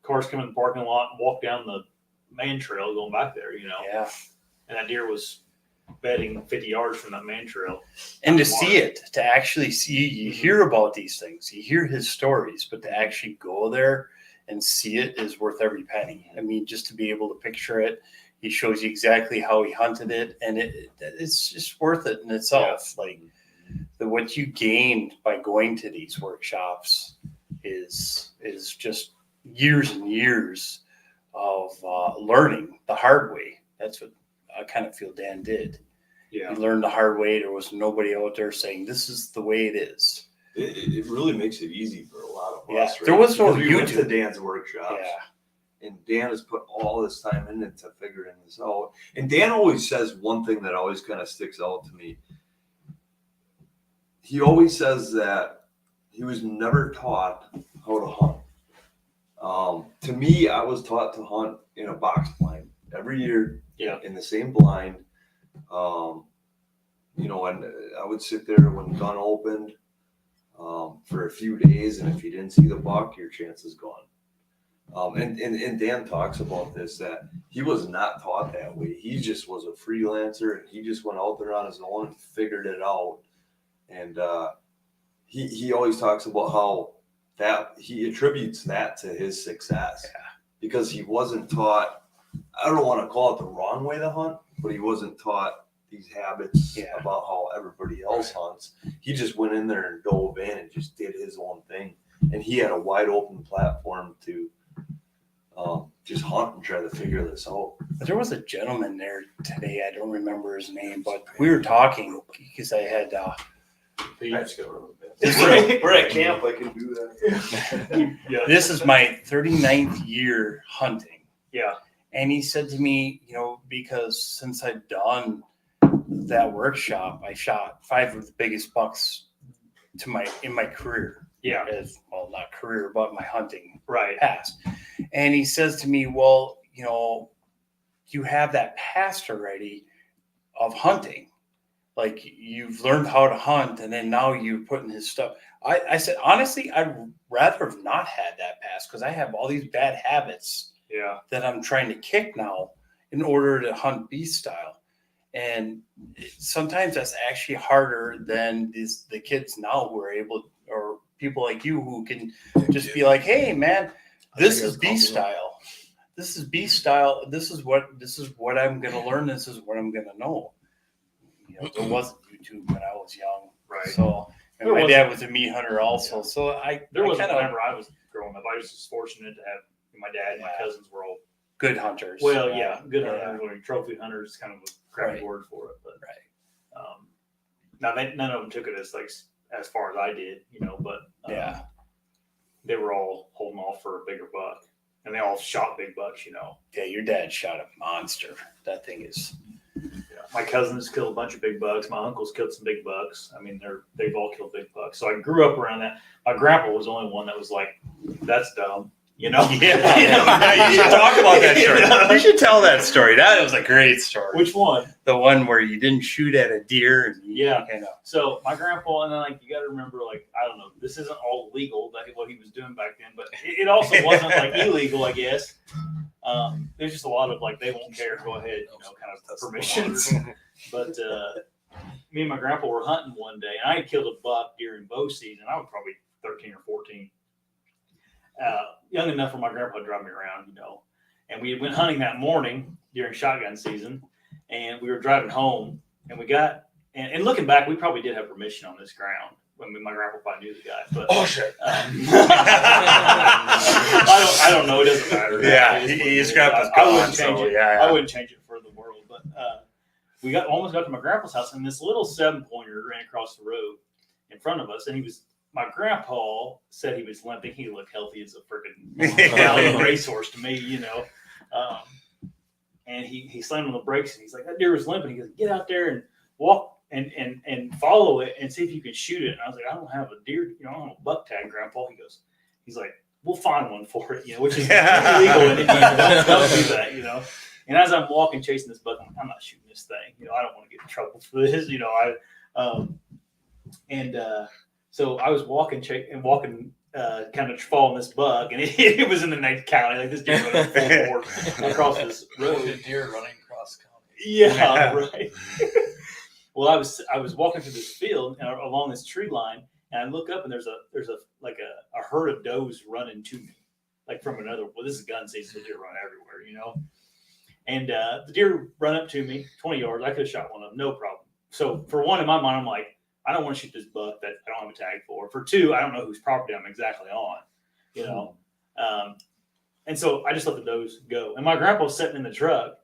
S1: cars come in the parking lot and walk down the man trail going back there,
S2: Yeah.
S1: And that deer was bedding 50 yards from that man trail.
S2: And to see it, to actually see, you hear about these things, you hear his stories, but to actually go there and see it is worth every penny. I mean, just to be able to picture it, he shows you exactly how he hunted it, and it's just worth it in itself. Like what you gained by going to these workshops is just years and years of learning the hard way. That's what I kind of feel Dan did.
S1: Yeah.
S2: He learned the hard way. There was nobody out there saying this is the way it is.
S4: It really makes it easy for a lot of us.
S2: Yeah.
S4: Right?
S2: There was no
S4: we went
S2: YouTube.
S4: to Dan's workshops.
S2: Yeah.
S4: And Dan has put all this time into figuring this out. And Dan always says one thing that always kind of sticks out to me. He always says that he was never taught how to hunt. To me, I was taught to hunt in a box blind every year.
S1: Yeah.
S4: In the same blind. And I would sit there when the gun opened for a few days, and if you didn't see the buck, your chance is gone. And Dan talks about this, that he was not taught that way. He just was a freelancer, and he just went out there on his own and figured it out. And he always talks about how that he attributes that to his success because he wasn't taught. I don't want to call it the wrong way to hunt, but he wasn't taught these habits about how everybody else hunts. He just went in there and dove in and just did his own thing. And he had a wide open platform to just hunt and try to figure this out.
S2: But there was a gentleman there today. I don't remember his name, but we were talking because I had.
S4: I just got really bad. We're at camp. I can do that.
S2: This is my 39th year hunting.
S1: Yeah.
S2: And he said to me, because since I've done that workshop, I shot 5 of the biggest bucks in my career.
S1: Yeah.
S2: Well, not career, but my hunting past. And he says to me, well, you have that past already of hunting. Like you've learned how to hunt and then now you're putting his stuff. I said, honestly, I'd rather have not had that past because I have all these bad habits that I'm trying to kick now in order to hunt beast style. And sometimes that's actually harder than the kids now who are able, or people like you who can just be like, hey man, this is beast style. This is beast style. This is what I'm going to learn. This is what I'm going to know. There wasn't YouTube when I was young.
S1: Right.
S2: So And
S1: There
S2: my
S1: was-
S2: dad was a meat hunter also, so
S1: There
S2: I
S1: wasn't
S2: kind of
S1: whenever I was growing up. I was just fortunate to have my dad and my
S2: Yeah.
S1: cousins were all
S2: good hunters.
S1: well, yeah, good
S2: Yeah.
S1: hunters. Or trophy hunters is kind of a crappy
S2: Right.
S1: word for it, but
S2: Right.
S1: now none of them took it as like as far as I did, but
S2: Yeah.
S1: they were all holding off for a bigger buck, and they all shot big bucks.
S2: Yeah, your dad shot a monster. That thing is.
S1: My cousins killed a bunch of big bucks. My uncles killed some big bucks. I mean, they've all killed big bucks. So I grew up around that. My grandpa was the only one that was like, "That's dumb,"
S2: Yeah, you should talk about that story. You should tell that story. That was a great story.
S1: Which one?
S2: The one where you didn't shoot at a deer. And
S1: Yeah.
S2: You know.
S1: So my grandpa, and then like you got to remember, like I don't know, this isn't all legal, like what he was doing back then, but it also wasn't like illegal, I guess. There's just a lot of like they won't care, go ahead, kind of permissions. But me and my grandpa were hunting one day, and I had killed a buck during bow season. I was probably 13 or 14, young enough for my grandpa to drive me around, And we went hunting that morning during shotgun season, and we were driving home, and we got. And looking back, we probably did have permission on this ground. I mean, my grandpa probably knew the guy, but
S6: Oh shit!
S1: I don't know. It doesn't matter.
S2: Yeah,
S1: It is what it
S2: his
S1: is.
S2: grandpa's
S1: I wouldn't
S2: gone,
S1: change
S2: so,
S1: it.
S2: yeah.
S1: I wouldn't change it for the world. But we almost got to my grandpa's house, and this little 7-pointer ran across the road in front of us, and my grandpa said he was limping. He looked healthy as a freaking racehorse to me, and he slammed on the brakes, and he's like, "That deer was limping." He goes, "Get out there and walk and follow it and see if you can shoot it." And I was like, "I don't have a deer, I don't have a buck tag, Grandpa." He's like, "We'll find one for it," which is illegal in Indiana. Don't do that, And as I'm walking, chasing this buck, I'm not shooting this thing. I don't want to get in trouble for this. So I was walking, kind of following this buck, and it was in the next county. Like this deer running full board across this road.
S6: Deer running across county.
S1: Yeah, right. Well, I was walking through this field and along this tree line, and I look up, and there's a herd of does running to me, like from another. Well, this is gun season, so deer run everywhere, And the deer run up to me, 20 yards. I could have shot one of them, no problem. So for one, in my mind, I'm like, I don't want to shoot this buck that I don't have a tag for. For two, I don't know whose property I'm exactly on, And so I just let the does go. And my grandpa was sitting in the truck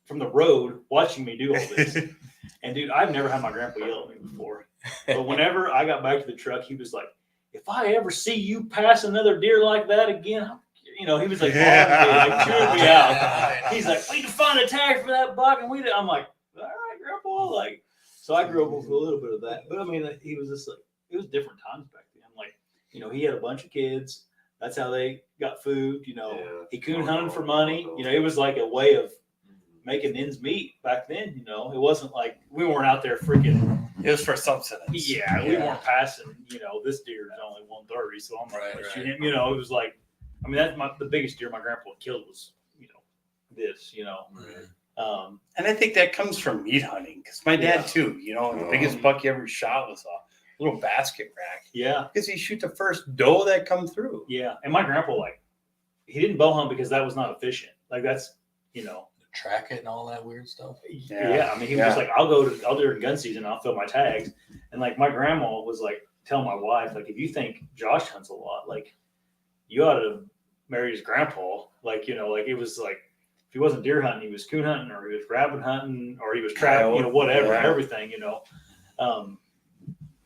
S1: from the road watching me do all this. And dude, I've never had my grandpa yell at me before. But whenever I got back to the truck, he was like, "If I ever see you pass another deer like that again," he was like, chewing me out. He's like, "We need to find a tag for that buck." And I'm like, "All right, Grandpa." So I grew up with a little bit of that. But I mean, he was just like, it was different times back then. Like, he had a bunch of kids. That's how they got food. He coon hunted for money. It was like a way of making ends meet back then. It wasn't like we weren't out there freaking.
S2: It was for subsistence.
S1: Yeah, we weren't passing. This deer is only 130, so I'm not going to shoot him. It was like, I mean, the biggest deer my grandpa killed was, this.
S2: And I think that comes from meat hunting because my dad too. The biggest buck he ever shot was a little basket rack.
S1: Yeah,
S2: because he shoot the first doe that come through.
S1: Yeah, and my grandpa he didn't bow hunt because that was not efficient. Like that's
S6: track it and all that weird stuff.
S1: Yeah. I mean, he was like, I'll do it in gun season. I'll fill my tags. And like my grandma was like, tell my wife, like, if you think Josh hunts a lot, like you ought to marry his grandpa. Like, it was like, if he wasn't deer hunting, he was coon hunting, or he was rabbit hunting, or he was trapping, whatever, everything,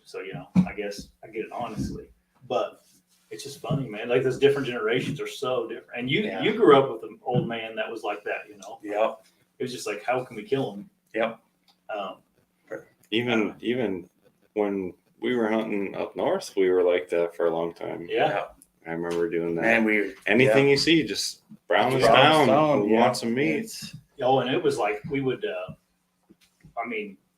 S1: So, I guess I get it honestly, but it's just funny, man. Like those different generations are so different. And you grew up with an old man that was like that,
S2: Yep.
S1: It was just like, how can we kill him?
S2: Yep.
S5: Even when we were hunting up north, we were like that for a long time.
S1: Yeah.
S5: I remember doing that.
S2: And
S5: anything you see, just brown us down. We want some meat.
S1: Oh, and it was like we would.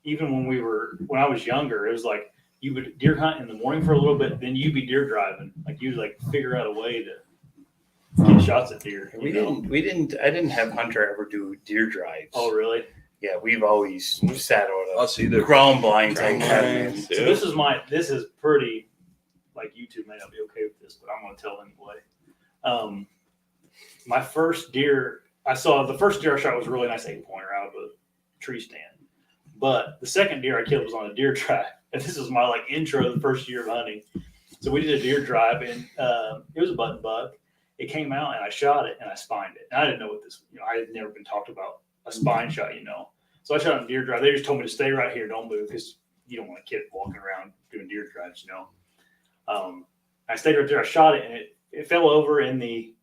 S1: Even when I was younger, it was like you would deer hunt in the morning for a little bit, then you'd be deer driving. Like you'd figure out a way to get shots at deer.
S2: I didn't have Hunter ever do deer drives.
S1: Oh, really?
S2: Yeah, we've always sat on
S4: I'll see the
S2: ground blind type
S5: blinds.
S1: So this is pretty, like YouTube may not be okay with this, but I'm going to tell anyway. My first deer, the first deer I shot was a really nice 8-pointer out of a tree stand. But the second deer I killed was on a deer track. And this was my like intro to the first year of hunting. So we did a deer drive, and it was a button buck. It came out, and I shot it, and I spined it. And I didn't know what this. I had never been talked about a spine shot, So I shot on a deer drive. They just told me to stay right here, don't move, because you don't want a kid walking around doing deer drives, I stayed right there. I shot it, and it fell over in the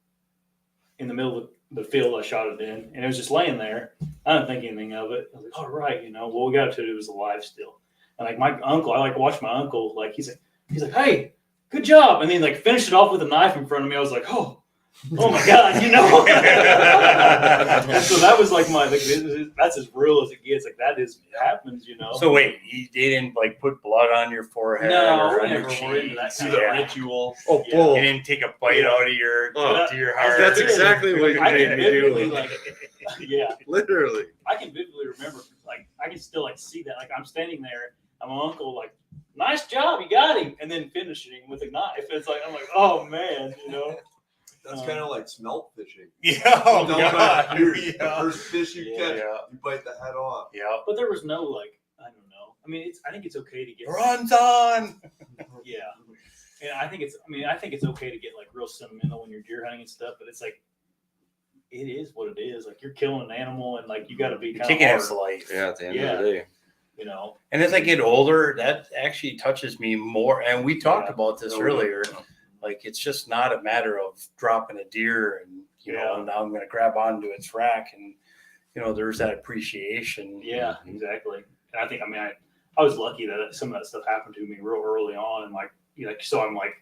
S1: middle of the field I shot it in, and it was just laying there. I didn't think anything of it. I was like, all right, well, we got it to it was alive still. And like my uncle, I like watched my uncle, like he's like, hey, good job. And then like finished it off with a knife in front of me. I was like, oh my God, So that was like that's as real as it gets. Like that happens,
S2: So wait, he didn't like put blood on your forehead
S1: No,
S2: or
S1: I
S2: on your
S1: never
S2: cheek?
S1: were into that
S4: See
S1: kind
S4: the
S1: of
S4: ritual.
S5: Oh,
S1: Yeah.
S5: bull.
S2: He didn't take a bite out of your heart.
S5: That's exactly what you
S1: I
S5: made
S1: can
S5: me do.
S1: vividly yeah.
S5: Literally.
S1: I can vividly remember, like, I can still like see that. Like, I'm standing there, and my uncle like, nice job, you got him, and then finishing him with a knife. It's like I'm like, oh man,
S4: That's kind of like smelt fishing.
S2: Yeah, oh
S4: No,
S2: God.
S4: The
S2: Yeah.
S4: first fish you catch,
S2: Yeah.
S4: you bite the head off.
S2: Yeah.
S1: But there was no like, I don't know. I mean, I think it's okay to get
S2: Runs on.
S1: Yeah, and I think it's okay to get like real sentimental when you're deer hunting and stuff. But it's like, it is what it is. Like you're killing an animal, and like you got to be kind of
S2: Taking
S1: hard,
S2: its life.
S5: Yeah, at the end of the day.
S2: And as I get older, that actually touches me more. And we talked about this earlier. Like it's just not a matter of dropping a deer and now I'm going to grab onto its rack and there's that appreciation.
S1: Yeah, exactly. And I think I was lucky that some of that stuff happened to me real early on, and so I'm like,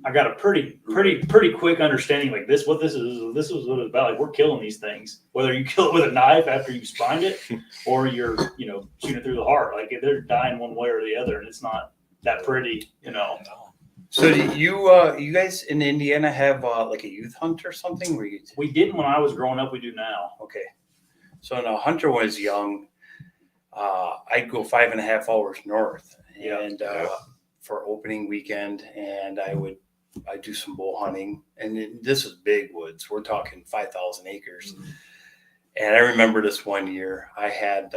S1: I got a pretty quick understanding like this what this is what it's about. Like we're killing these things, whether you kill it with a knife after you spined it or you're shooting it through the heart. Like they're dying one way or the other, and it's not that pretty.
S2: So do you guys in Indiana have like a youth hunt or something where
S1: We didn't when I was growing up. We do now.
S2: Okay. So when a hunter was young, I'd go 5.5 hours north and for opening weekend, and I do some bow hunting, and this is big woods. We're talking 5,000 acres. And I remember this one year I had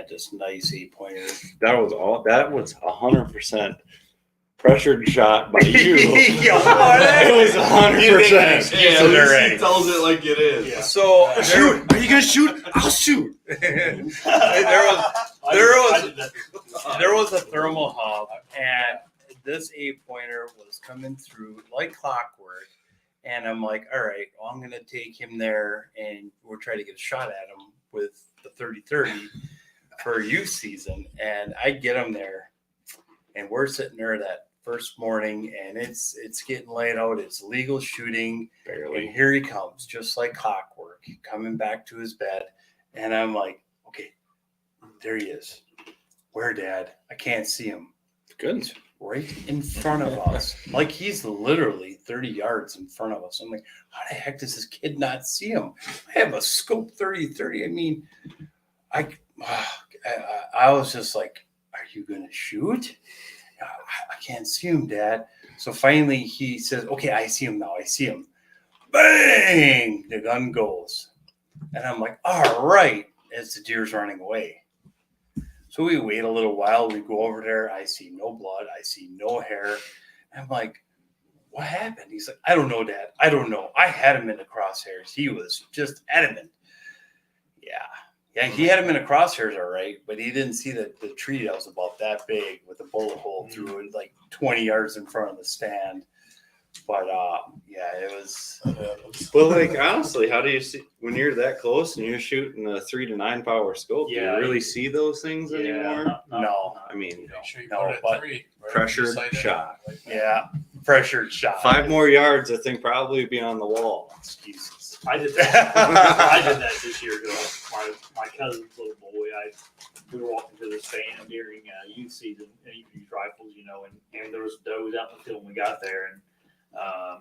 S2: this nice 8-pointer.
S5: That was 100% pressured shot by you. It was 100%.
S4: Yeah, at least he tells it like it is.
S1: Yeah.
S2: So
S5: Shoot! Are you gonna shoot? I'll shoot.
S2: there
S1: There
S2: was a thermal hub, and this 8-pointer was coming through like clockwork. And I'm like, all right, well, I'm gonna take him there, and we'll try to get a shot at him with the 30-30 for youth season. And I get him there, and we're sitting there that first morning, and it's getting laid out. It's legal shooting.
S5: Barely.
S2: And here he comes, just like clockwork, coming back to his bed. And I'm like, okay, there he is. Where, Dad? I can't see him.
S5: Good.
S2: He's right in front of us. Like he's literally 30 yards in front of us. I'm like, how the heck does this kid not see him? I have a scope 30-30. I mean, I was just like, are you going to shoot? I can't see him, Dad. So finally he says, okay, I see him now. I see him. Bang! The gun goes. And I'm like, all right, as the deer's running away. So we wait a little while. We go over there. I see no blood. I see no hair. I'm like, what happened? He's like, I don't know, Dad. I don't know. I had him in the crosshairs. He was just adamant. Yeah, he had him in the crosshairs, all right, but he didn't see the tree that was about that big with a bullet hole through it, like 20 yards in front of the stand. But it was.
S5: Well, like honestly, how do you see when you're that close and you're shooting a 3 to 9 power scope? Do you really see those things anymore?
S2: No.
S5: I mean,
S6: Make sure you
S2: No,
S6: put it at
S2: but
S6: 3. Right?
S5: pressured
S6: Sight it
S5: shot.
S6: like that.
S2: Yeah, pressured shot.
S5: 5 more yards, I think, probably be on the wall.
S2: Excuses.
S1: I did that. I did that this year. My cousin's little boy. We were walking to the stand during youth season, and you could use rifles, and there was does out in the field when we got there, and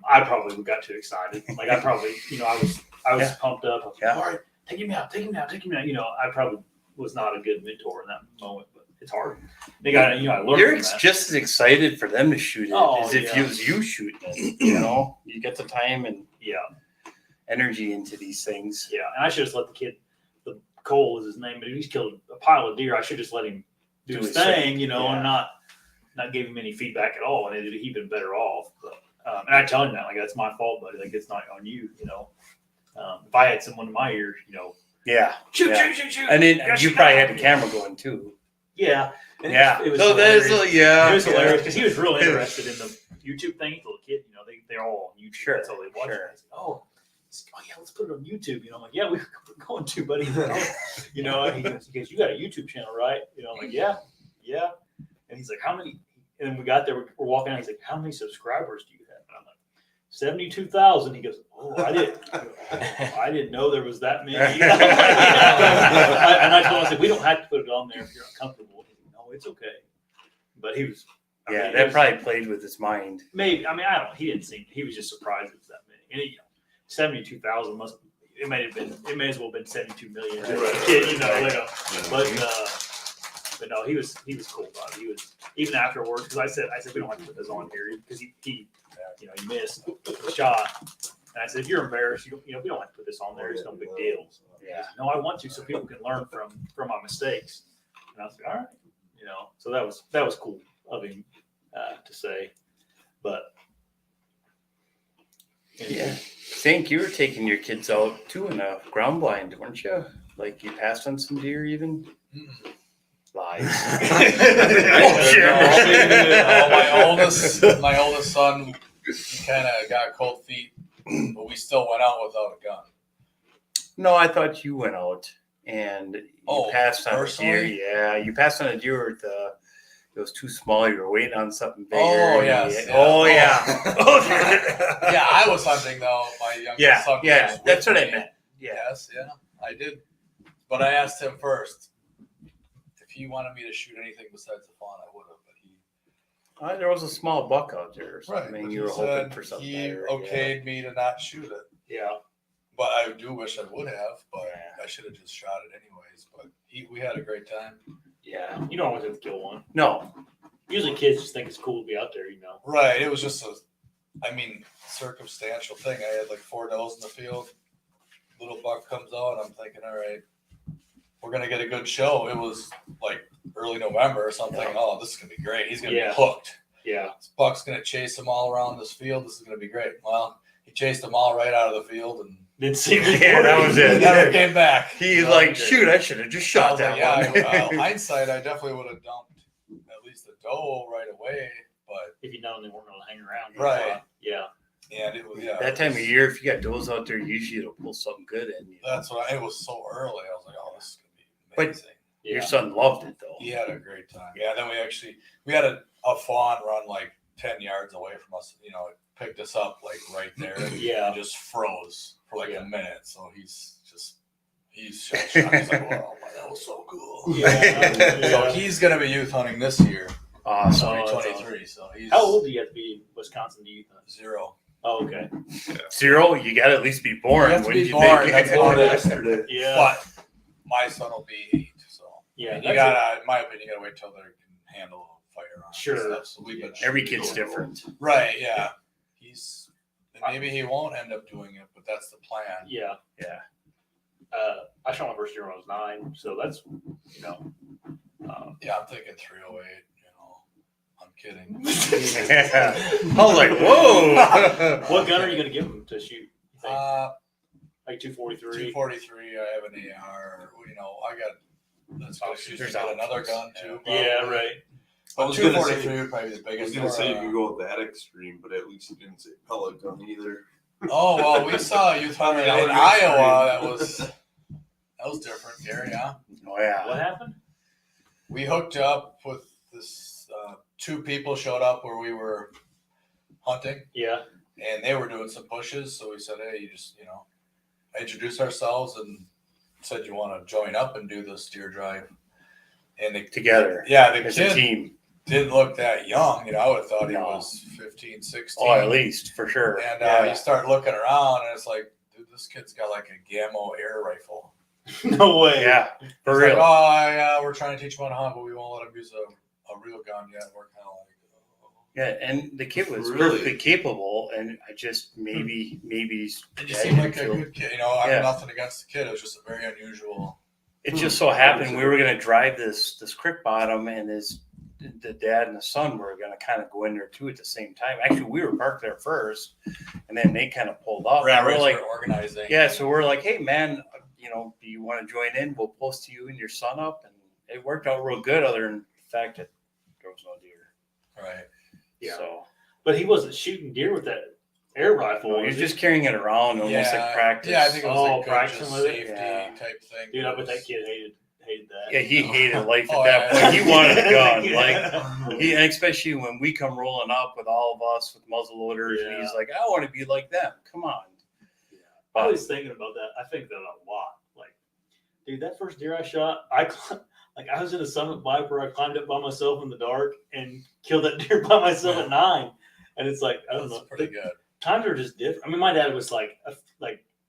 S1: I probably got too excited. Like I probably, I was pumped up. I was like, all right, take him out. I probably was not a good mentor in that moment, but it's hard. I learned.
S2: You're
S1: from that.
S2: just as excited for them to shoot it as if
S1: yeah.
S2: it was you shooting it. You get the time and energy into these things.
S1: Yeah, and I should just let the kid. Cole is his name, but he's killed a pile of deer. I should just let him do
S2: Do
S1: his
S2: his thing,
S1: thing, you know,
S2: yeah.
S1: and not give him any feedback at all, and he'd been better off. But and I tell him that, like, that's my fault, buddy. Like, it's not on you, you know. If I had someone in my ear, you know,
S2: Yeah.
S1: shoot,
S2: Yeah.
S1: shoot, shoot, shoot.
S2: And then
S1: Yeah,
S2: you
S1: shoot
S2: probably
S1: that.
S2: had the camera going too.
S1: Yeah. And
S2: Yeah.
S1: It was
S2: So there's
S1: hilarious.
S2: yeah.
S1: It was
S2: yeah.
S1: hilarious because he was real interested in the YouTube thing. He's a little kid, you know, they're all on YouTube.
S2: Sure,
S1: That's all they watch.
S2: sure.
S1: I said, oh yeah, let's put it on YouTube. You know, I'm like, yeah, we're going to, buddy. You know, and he goes, you got a YouTube channel, right? You know, I'm like, yeah. And he's like, how many? And then we got there, we're walking out. He's like, how many subscribers do you have? And I'm like, 72,000. He goes, oh, I didn't know there was that many. And I told him, I said, we don't have to put it on there if you're uncomfortable. He said, no, it's okay. But he was. I
S2: Yeah,
S1: mean,
S2: that probably played with his mind.
S1: maybe. I mean, I don't. He didn't seem. He was just surprised it was that many. And you know, 72,000 must. It may have been. It may as well have been 72 million.
S2: Right.
S1: You know, like but no, he was cool about it. He was even afterwards because I said we don't have to put this on here because he you know, he missed the shot. And I said, if you're embarrassed, we don't have to put this on there. It's no big deal.
S2: Yeah.
S1: No, I want to so people can learn from my mistakes. And I was like, all right, you know. So that was cool of him to say, but
S2: Yeah. Think you were taking your kids out too in a ground blind, weren't you? Like you passed on some deer even? Lies.
S6: No, my oldest son, he kind of got cold feet, but we still went out without a gun.
S2: No, I thought you went out and you passed on a deer.
S6: personally?
S2: Yeah, you passed on a deer with it was too small. You were waiting on something bigger.
S6: Oh,
S2: and
S6: yes,
S2: you-
S6: yeah.
S2: Oh yeah.
S6: Yeah, I was hunting though. My youngest
S2: Yeah,
S6: son
S2: yeah.
S6: was
S2: That's
S6: with
S2: what I
S6: me.
S2: meant. Yeah.
S6: Yes, yeah, I did. But I asked him first if he wanted me to shoot anything besides the fawn. I would have, but he
S2: There was a small buck out there. So I mean,
S6: but
S2: you
S6: he
S2: were hoping
S6: said
S2: for something
S6: he
S2: better.
S6: okayed me to not shoot it.
S1: yeah.
S6: But I do wish I would have. But
S2: Yeah.
S6: I should have just shot it anyways. But we had a great time.
S1: Yeah, you don't always have to kill one.
S2: No.
S1: Usually kids just think it's cool to be out there, you know.
S6: Right. It was just circumstantial thing. I had like 4 does in the field. Little buck comes out, and I'm thinking, all right, we're gonna get a good show. It was like early November or something.
S2: Yeah.
S6: Oh, this is gonna be great. He's gonna
S1: Yeah.
S6: be hooked.
S1: Yeah.
S6: This buck's gonna chase them all around this field. This is gonna be great. Well, he chased them all right out of the field and
S1: Didn't see me.
S2: Yeah, that was it.
S6: never came back.
S2: He's
S6: No,
S2: like,
S6: he didn't.
S2: shoot, I should have just
S6: I
S2: shot
S6: was
S2: that
S6: like, yeah,
S2: one.
S6: hindsight, I definitely would have dumped at least the doe right away. But
S1: If you known they weren't going to hang around.
S6: Right.
S1: Yeah.
S6: and it was
S2: That time of year, if you got does out there, usually it'll pull something good in. You know?
S6: That's what it was so early. I was like, oh, this is gonna be
S2: But-
S6: amazing.
S1: Yeah.
S2: Your son loved it though.
S6: He had a great time. Yeah, then we had a fawn run like 10 yards away from us. You know, it picked us up like right there.
S1: Yeah.
S6: And just froze for like
S1: Yeah.
S6: a minute. So he's shell shocked. He's like, wow, that was so cool.
S1: Yeah.
S6: So he's gonna be youth hunting this year,
S2: Awesome.
S1: Oh, that's
S6: 2023. So he's
S1: How old do you have to be in Wisconsin to youth hunt?
S6: 0.
S1: Oh, okay.
S2: Zero, you got to at least be born.
S6: You have to
S2: wouldn't
S6: be
S2: you
S6: born,
S2: think?
S6: that's
S4: Born
S6: all.
S4: yesterday.
S1: Yeah.
S6: But my son will be 8. So
S1: Yeah.
S6: you gotta, in my opinion, you gotta wait till they can handle a firearm. and
S1: Sure.
S6: stuff. So we've been
S2: Every kid's different.
S6: Right, yeah. Maybe he won't end up doing it, but that's the plan.
S1: Yeah.
S2: Yeah.
S1: I shot my first deer when I was 9, so that's, you know.
S6: Yeah, I'm thinking 308, you know. I'm kidding.
S2: I was like, whoa.
S1: What gun are you going to give him to shoot? You think?
S6: Like
S1: Like 243?
S6: 243, I have an AR, you know, that's good excuse to
S2: There's
S6: get another
S2: options.
S6: gun too.
S1: Yeah,
S6: probably.
S1: right.
S6: But
S4: was gonna
S6: 243 would probably be the
S4: I was
S6: biggest.
S4: gonna say you
S6: or,
S4: could go with that extreme, but at least you didn't say pellet gun either.
S6: Oh well, we saw a youth hunter in
S4: Yeah,
S6: Iowa. That was different, Gary. Yeah,
S2: Oh yeah.
S1: What happened?
S6: we hooked up with this. 2 people showed up where we were hunting,
S1: Yeah.
S6: and they were doing some pushes. So we said, "Hey, you just introduced ourselves and said you want to join up and do this deer drive." And the
S2: Together.
S6: yeah, the
S2: As a
S6: kid
S2: team.
S6: didn't look that young. I would have thought he
S2: No.
S6: was 15, 16.
S2: Oh, at least for sure.
S6: And
S2: Yeah.
S6: you start looking around, and it's like, dude, this kid's got like a Gammo air rifle.
S1: No way.
S2: Yeah, for
S6: It's
S2: real.
S6: like, oh, we're trying to teach him how to hunt, but we won't let him use a real gun yet. We're kind of like, oh.
S2: Yeah, and the kid was
S4: Really?
S2: perfectly capable, and I just maybe
S6: He seemed like a good kid. I
S2: Yeah.
S6: have nothing against the kid. It was just a very unusual
S2: it just so happened we were going to drive this creek bottom, and the dad and the son were going to kind of go in there too at the same time. Actually, we were parked there first, and then they kind of pulled up.
S6: Rat
S2: We're
S6: race
S2: like,
S6: for organizing.
S2: yeah, so we're like, hey man, do you want to join in? We'll post you and your son up, and it worked out real good. Other than the fact that there was no deer.
S6: Right.
S1: Yeah.
S2: So
S1: But he wasn't shooting deer with that air rifle.
S2: you're
S1: was he?
S2: just carrying it around almost like practice.
S6: Yeah, I think it was
S1: Oh,
S6: like good
S1: practicing
S6: just
S1: with it?
S6: safety
S2: Yeah.
S6: type thing.
S1: Dude, I bet that kid hated that.
S2: Yeah, he hated life at
S6: Oh,
S2: that
S6: yeah.
S2: point. He wanted a gun.
S1: Yeah.
S2: Like and especially when we come rolling up with all of us with muzzle loaders, and he's
S1: Yeah.
S2: like, I want to be like them. Come on.
S1: I was thinking about that. I think that a lot. Like, dude, that first deer I shot, I was in a summit bike where I climbed up by myself in the dark and killed that deer by myself at 9. And it's like, I don't
S6: That's
S1: know.
S6: pretty good.
S1: Times are just different. I mean, my dad was like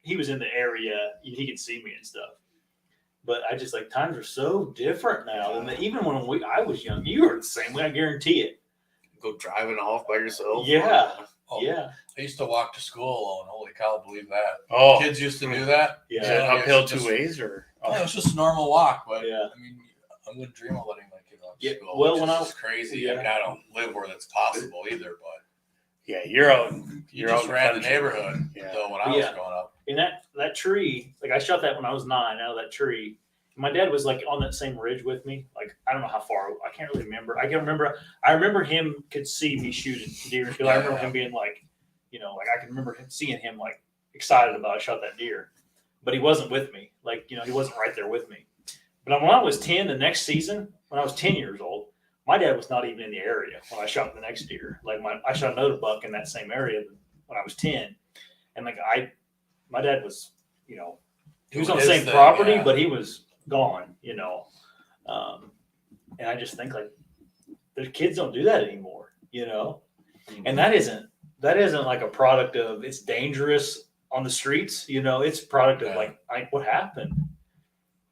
S1: he was in the area, he could see me and stuff. But I just like times are so different now than even when I was young. You were the same way, I guarantee it.
S3: Go driving off by yourself.
S1: Yeah.
S6: Oh,
S1: Yeah.
S6: I used to walk to school alone. Holy cow, believe that.
S2: Oh,
S6: Kids used to do that.
S1: Yeah.
S2: is it
S6: Yeah,
S2: uphill
S6: it's
S2: two
S6: just-
S2: ways or?
S6: Oh, it was just a normal walk, but
S1: Yeah.
S6: I mean, I wouldn't dream of letting my kid walk to
S1: Yeah,
S6: school.
S1: well,
S6: Which
S1: when
S6: is
S1: I-
S6: just crazy.
S1: yeah.
S6: I mean, I don't live where that's possible either, but
S2: Yeah, you're out.
S6: you
S2: You're
S6: just
S2: out
S6: ran the
S2: country.
S6: neighborhood.
S2: Yeah.
S6: Though when I was
S1: Yeah.
S6: growing up,
S1: And that tree, like I shot that when I was 9 out of that tree. My dad was like on that same ridge with me. Like I don't know how far. I can't really remember. I remember him could see me shooting deer. Because I remember him being like, like I can remember him seeing him like excited about I shot that deer, but he wasn't with me. Like he wasn't right there with me. But when I was 10, the next season, when I was 10 years old, my dad was not even in the area when I shot the next deer. Like I shot another buck in that same area when I was 10, and like my dad was, he was on the
S6: His
S1: same
S6: thing,
S1: property,
S6: yeah.
S1: but he was gone, and I just think like the kids don't do that anymore, and that isn't like a product of it's dangerous on the streets, it's a product of
S6: Yeah.
S1: what happened.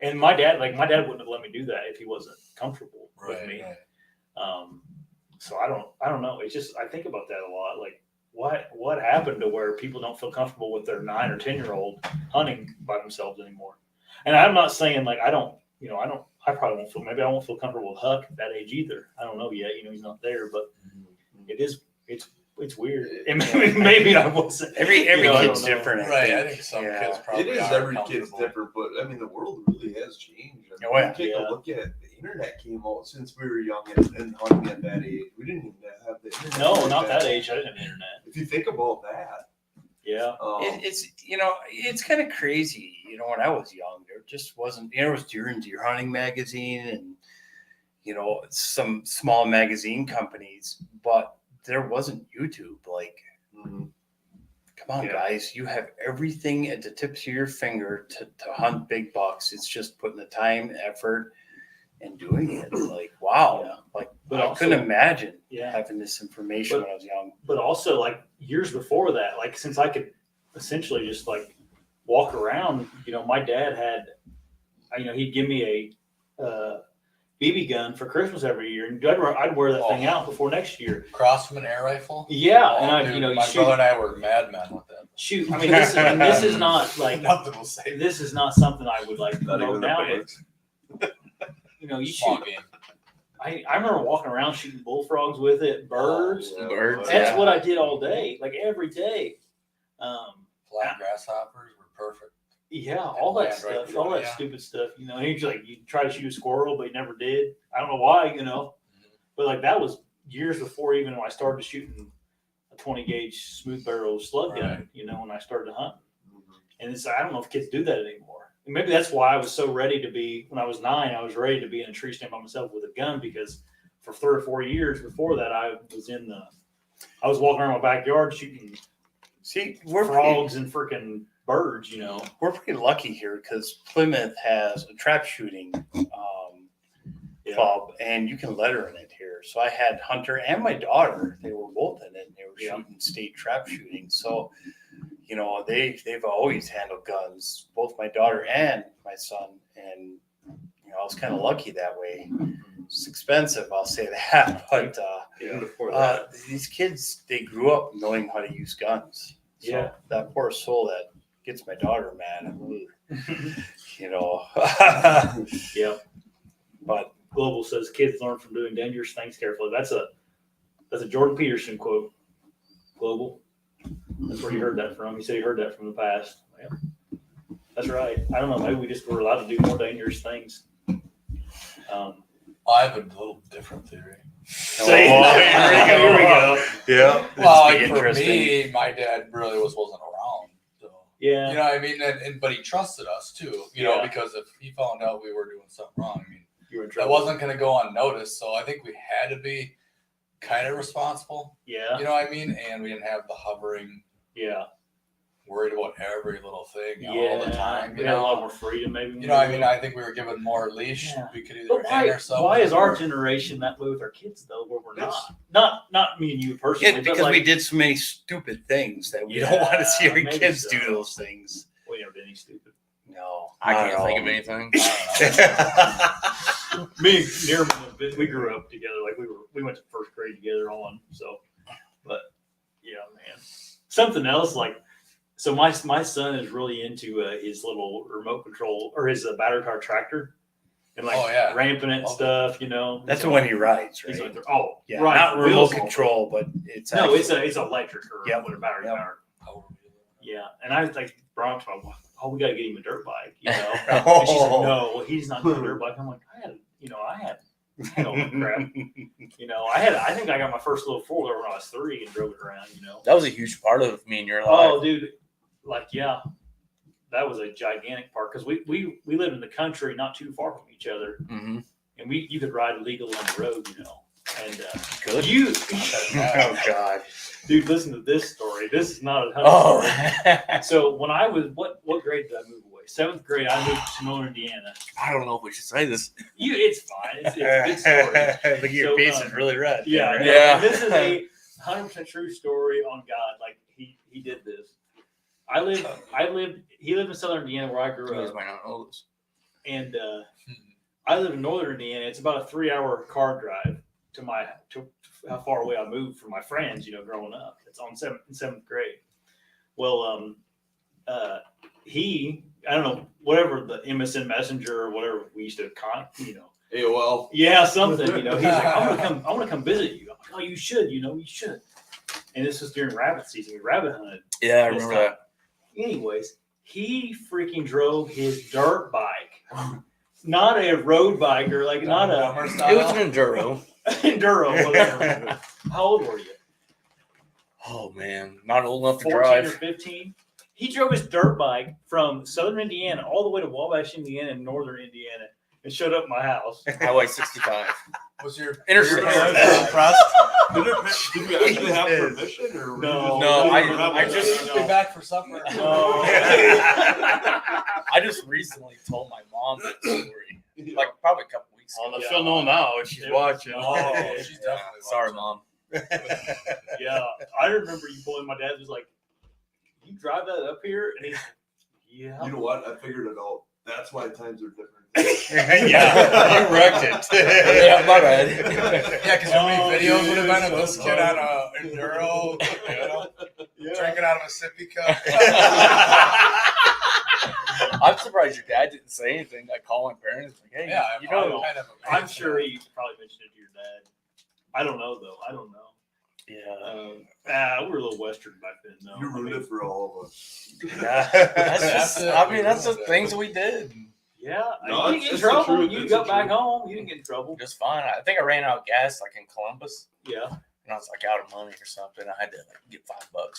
S1: And my dad wouldn't have let me do that if he wasn't comfortable with
S6: right,
S1: me.
S6: right.
S1: So I don't know. It's just, I think about that a lot. Like what happened to where people don't feel comfortable with their 9 or 10-year-old hunting by themselves anymore. And I'm not saying like, I probably won't feel, maybe I won't feel comfortable with Huck at that age either. I don't know yet, he's not there, but it's weird. And maybe I wasn't.
S2: Every
S1: I don't
S2: kid's
S1: know.
S2: different.
S6: Right, I
S2: think.
S6: think some
S2: Yeah.
S6: kids probably
S4: It is
S6: are
S4: every kid's
S6: comfortable.
S4: different, but I mean the world really has changed. I mean,
S2: Oh, yeah.
S4: you take
S1: Yeah.
S4: a look at the internet came out since we were young and hunting at that age. We didn't even have the internet.
S1: No,
S4: like
S1: not that age. I didn't have internet.
S4: If you think about that,
S1: Yeah.
S2: It's kind of crazy. When I was young, there just wasn't. There was Deer and Deer Hunting magazine, and some small magazine companies, but there wasn't YouTube. Like, come on,
S1: Yeah.
S2: guys, you have everything at the tips of your finger to hunt big bucks. It's just putting the time, effort, and doing it. Like, wow,
S1: Yeah.
S2: like
S1: But
S2: I
S1: also-
S2: couldn't imagine
S1: Yeah.
S2: having this information
S1: But-
S2: when I was young.
S1: But also like years before that, like since I could essentially just like walk around, my dad had, he'd give me a BB gun for Christmas every year, and I'd wear that thing out before next year.
S6: Crossman air rifle.
S1: Yeah,
S6: Oh,
S1: and I,
S6: dude,
S1: you
S6: my
S1: shoot.
S6: brother and I were madmen with that.
S1: Shoot, I mean, this is not like
S6: Nothing will say.
S1: this is not something I would like
S4: not
S1: go
S4: even the
S1: down.
S4: birds.
S1: You
S6: Small
S1: shoot.
S6: game.
S1: I remember walking around shooting bullfrogs with it, birds.
S4: Yeah,
S3: Birds,
S1: That's
S3: yeah.
S1: what I did all day, like every day.
S6: Flat grasshoppers were perfect.
S1: Yeah, all that
S6: Land
S1: stuff,
S6: right
S1: all
S6: through it,
S1: that
S6: yeah.
S1: stupid stuff. You try to shoot a squirrel, but you never did. I don't know why, but like that was years before even when I started shooting a 20 gauge smooth barrel slug gun.
S6: Right.
S1: When I started hunting, and I don't know if kids do that anymore. And maybe that's why I was so ready to be when I was 9. I was ready to be in a tree stand by myself with a gun because for 3 or 4 years before that, I was walking around my backyard shooting
S2: See, we're
S1: frogs and freaking birds.
S2: We're pretty lucky here because Plymouth has a trap shooting
S1: Yeah.
S2: club, and you can letter in it here. So I had Hunter and my daughter; they were both in it. And they were
S1: Yeah.
S2: shooting state trap shooting. So, they've always handled guns, both my daughter and my son, and I was kind of lucky that way. It's expensive, I'll say that, but
S1: Even before that.
S2: these kids, they grew up knowing how to use guns. So
S1: Yeah.
S2: that poor soul that gets my daughter mad. You know.
S1: Yeah.
S2: But
S1: Global says kids learn from doing dangerous things carefully. That's a Jordan Peterson quote. Global. That's where you heard that from. He said he heard that from the past. Yeah. That's right. I don't know. Maybe we just were allowed to do more dangerous things.
S6: I have a little different theory.
S1: Say-
S2: here we go. Yeah.
S6: Well,
S2: This
S6: like
S2: will be
S6: for
S2: interesting.
S6: me, my dad really wasn't around. So.
S1: Yeah.
S6: You know what I mean? But he trusted us too, you know,
S1: Yeah.
S6: because if he found out we were doing something wrong, I mean,
S1: You were in
S6: that
S1: trouble.
S6: wasn't going to go unnoticed. So I think we had to be kind of responsible,
S1: Yeah.
S6: you know what I mean? And we didn't have the hovering,
S1: Yeah.
S6: worried about every little thing
S1: Yeah.
S6: all the time,
S1: We
S6: you
S1: had a lot
S6: know?
S1: more freedom, maybe.
S6: You know what I mean? I think we were given more leash.
S1: Yeah.
S6: We could either
S1: But
S6: hang
S1: why?
S6: ourselves.
S1: Why is our
S6: or-
S1: generation that way with our kids though, where we're
S4: Yes.
S1: not me and you personally?
S2: Yeah,
S1: but
S2: because
S1: like,
S2: we did so many stupid things that we don't want to see our
S1: Yeah, maybe
S2: kids
S1: so.
S2: do those things.
S1: we never did any stupid.
S2: No,
S3: I
S2: not
S3: can't
S2: at
S3: think
S2: all.
S3: of anything.
S1: Me and Nirman, we grew up together. Like we went to first grade together on. So, but yeah, man, something else like. So my son is really into his little remote control or his battery powered tractor, and like
S6: Oh, yeah.
S1: ramping it and
S6: Love it.
S1: stuff. You know,
S2: That's the one he rides,
S1: He's
S2: right?
S1: like, oh,
S2: Yeah,
S1: right,
S2: not remote
S1: wheels.
S2: control, but it's
S1: No, it's
S2: actually-
S1: it's electric or
S2: Yep.
S1: with a battery
S2: Yep.
S1: powered.
S6: Oh,
S1: Yeah, and I was like, brought up to my, oh, we got to get him a dirt bike, you know. And she's like, no, well, he's not getting a dirt bike. I'm like, I had, oh crap, I think I got my first little four-wheeler when I was 3 and drove it around, you know.
S3: That was a huge part of me and your life.
S1: Oh, dude, like yeah, that was a gigantic part because we lived in the country, not too far from each other,
S3: Mm-hmm.
S1: and you could ride legal on the road, you know. And
S3: Good.
S2: Oh God.
S1: dude, listen to this story. This is not a
S3: Oh.
S1: story. So when I was what grade did I move away? 7th grade. I moved to Northern Indiana.
S3: I don't know if we should say this.
S1: It's fine. It's a good story.
S2: Look, your
S1: So,
S2: face is really red.
S1: Yeah,
S2: Right?
S3: Yeah.
S1: And this is a 100% true story on God. Like he did this. He lived in Southern Indiana where I
S3: You
S1: grew
S3: guys
S1: up,
S3: might not know this.
S1: and I live in Northern Indiana. It's about a 3-hour car drive to how far away I moved from my friends. You know, growing up. It's on 7th grade. Well, I don't know, whatever the MSN Messenger or whatever we used to
S4: AOL.
S1: yeah, something, you know. He's like, I want to come visit you. I'm like, oh, you should, you should. And this was during rabbit season. We rabbit hunted.
S3: Yeah, I
S1: This
S3: remember
S1: time.
S3: that.
S1: Anyways, he freaking drove his dirt bike, not a road bike or like not a
S6: Dumber
S3: It was
S6: style.
S3: an enduro.
S1: enduro, whatever. How old were you?
S3: Oh man, not old enough to
S1: 14 or
S3: drive.
S1: 15? He drove his dirt bike from Southern Indiana all the way to Wabash, Indiana, and Northern Indiana, and showed up at my house.
S3: Highway 65.
S6: Was your
S3: Intersection.
S2: Impressed?
S4: Did we actually have permission or? were you
S1: No.
S3: No,
S4: just-
S3: I just-
S6: Be back for supper.
S1: No.
S3: I just recently told my mom that story, like probably a couple weeks
S2: Oh,
S3: ago.
S2: she'll know now if she's watching.
S1: Oh,
S6: she's definitely
S3: Sorry,
S6: watching.
S3: mom.
S1: Yeah, I remember you pulling. My dad was like, "You drive that up here?" And he's, "Yeah."
S4: You know what? I figured it out. That's why times are different.
S2: Yeah, you wrecked it.
S3: Yeah, my bad.
S6: Yeah, because how many
S1: Oh,
S6: videos would
S1: dude,
S6: have been of
S1: so
S6: this kid on a enduro, drinking out of a sippy cup?
S3: I'm surprised your dad didn't say anything. Like call my parents, like, "Hey,
S6: Yeah,
S3: you
S6: probably
S3: know."
S6: kind of
S1: I'm sure he probably mentioned it to your dad. I don't know though. I don't know.
S3: Yeah.
S1: We were a little Western back then. though.
S4: You ruined it for all of us.
S3: That's
S6: That's
S3: just.
S6: it.
S3: I mean, that's the things that we did.
S1: Yeah,
S4: No,
S1: you didn't get in
S4: it's the
S1: trouble.
S4: truth.
S1: You
S4: It's
S1: got
S4: the
S1: back
S4: truth.
S1: home. You didn't get in trouble.
S3: Just fine. I think I ran out of gas like in Columbus,
S1: Yeah,
S3: and I was like out of money or something. I had to like get $5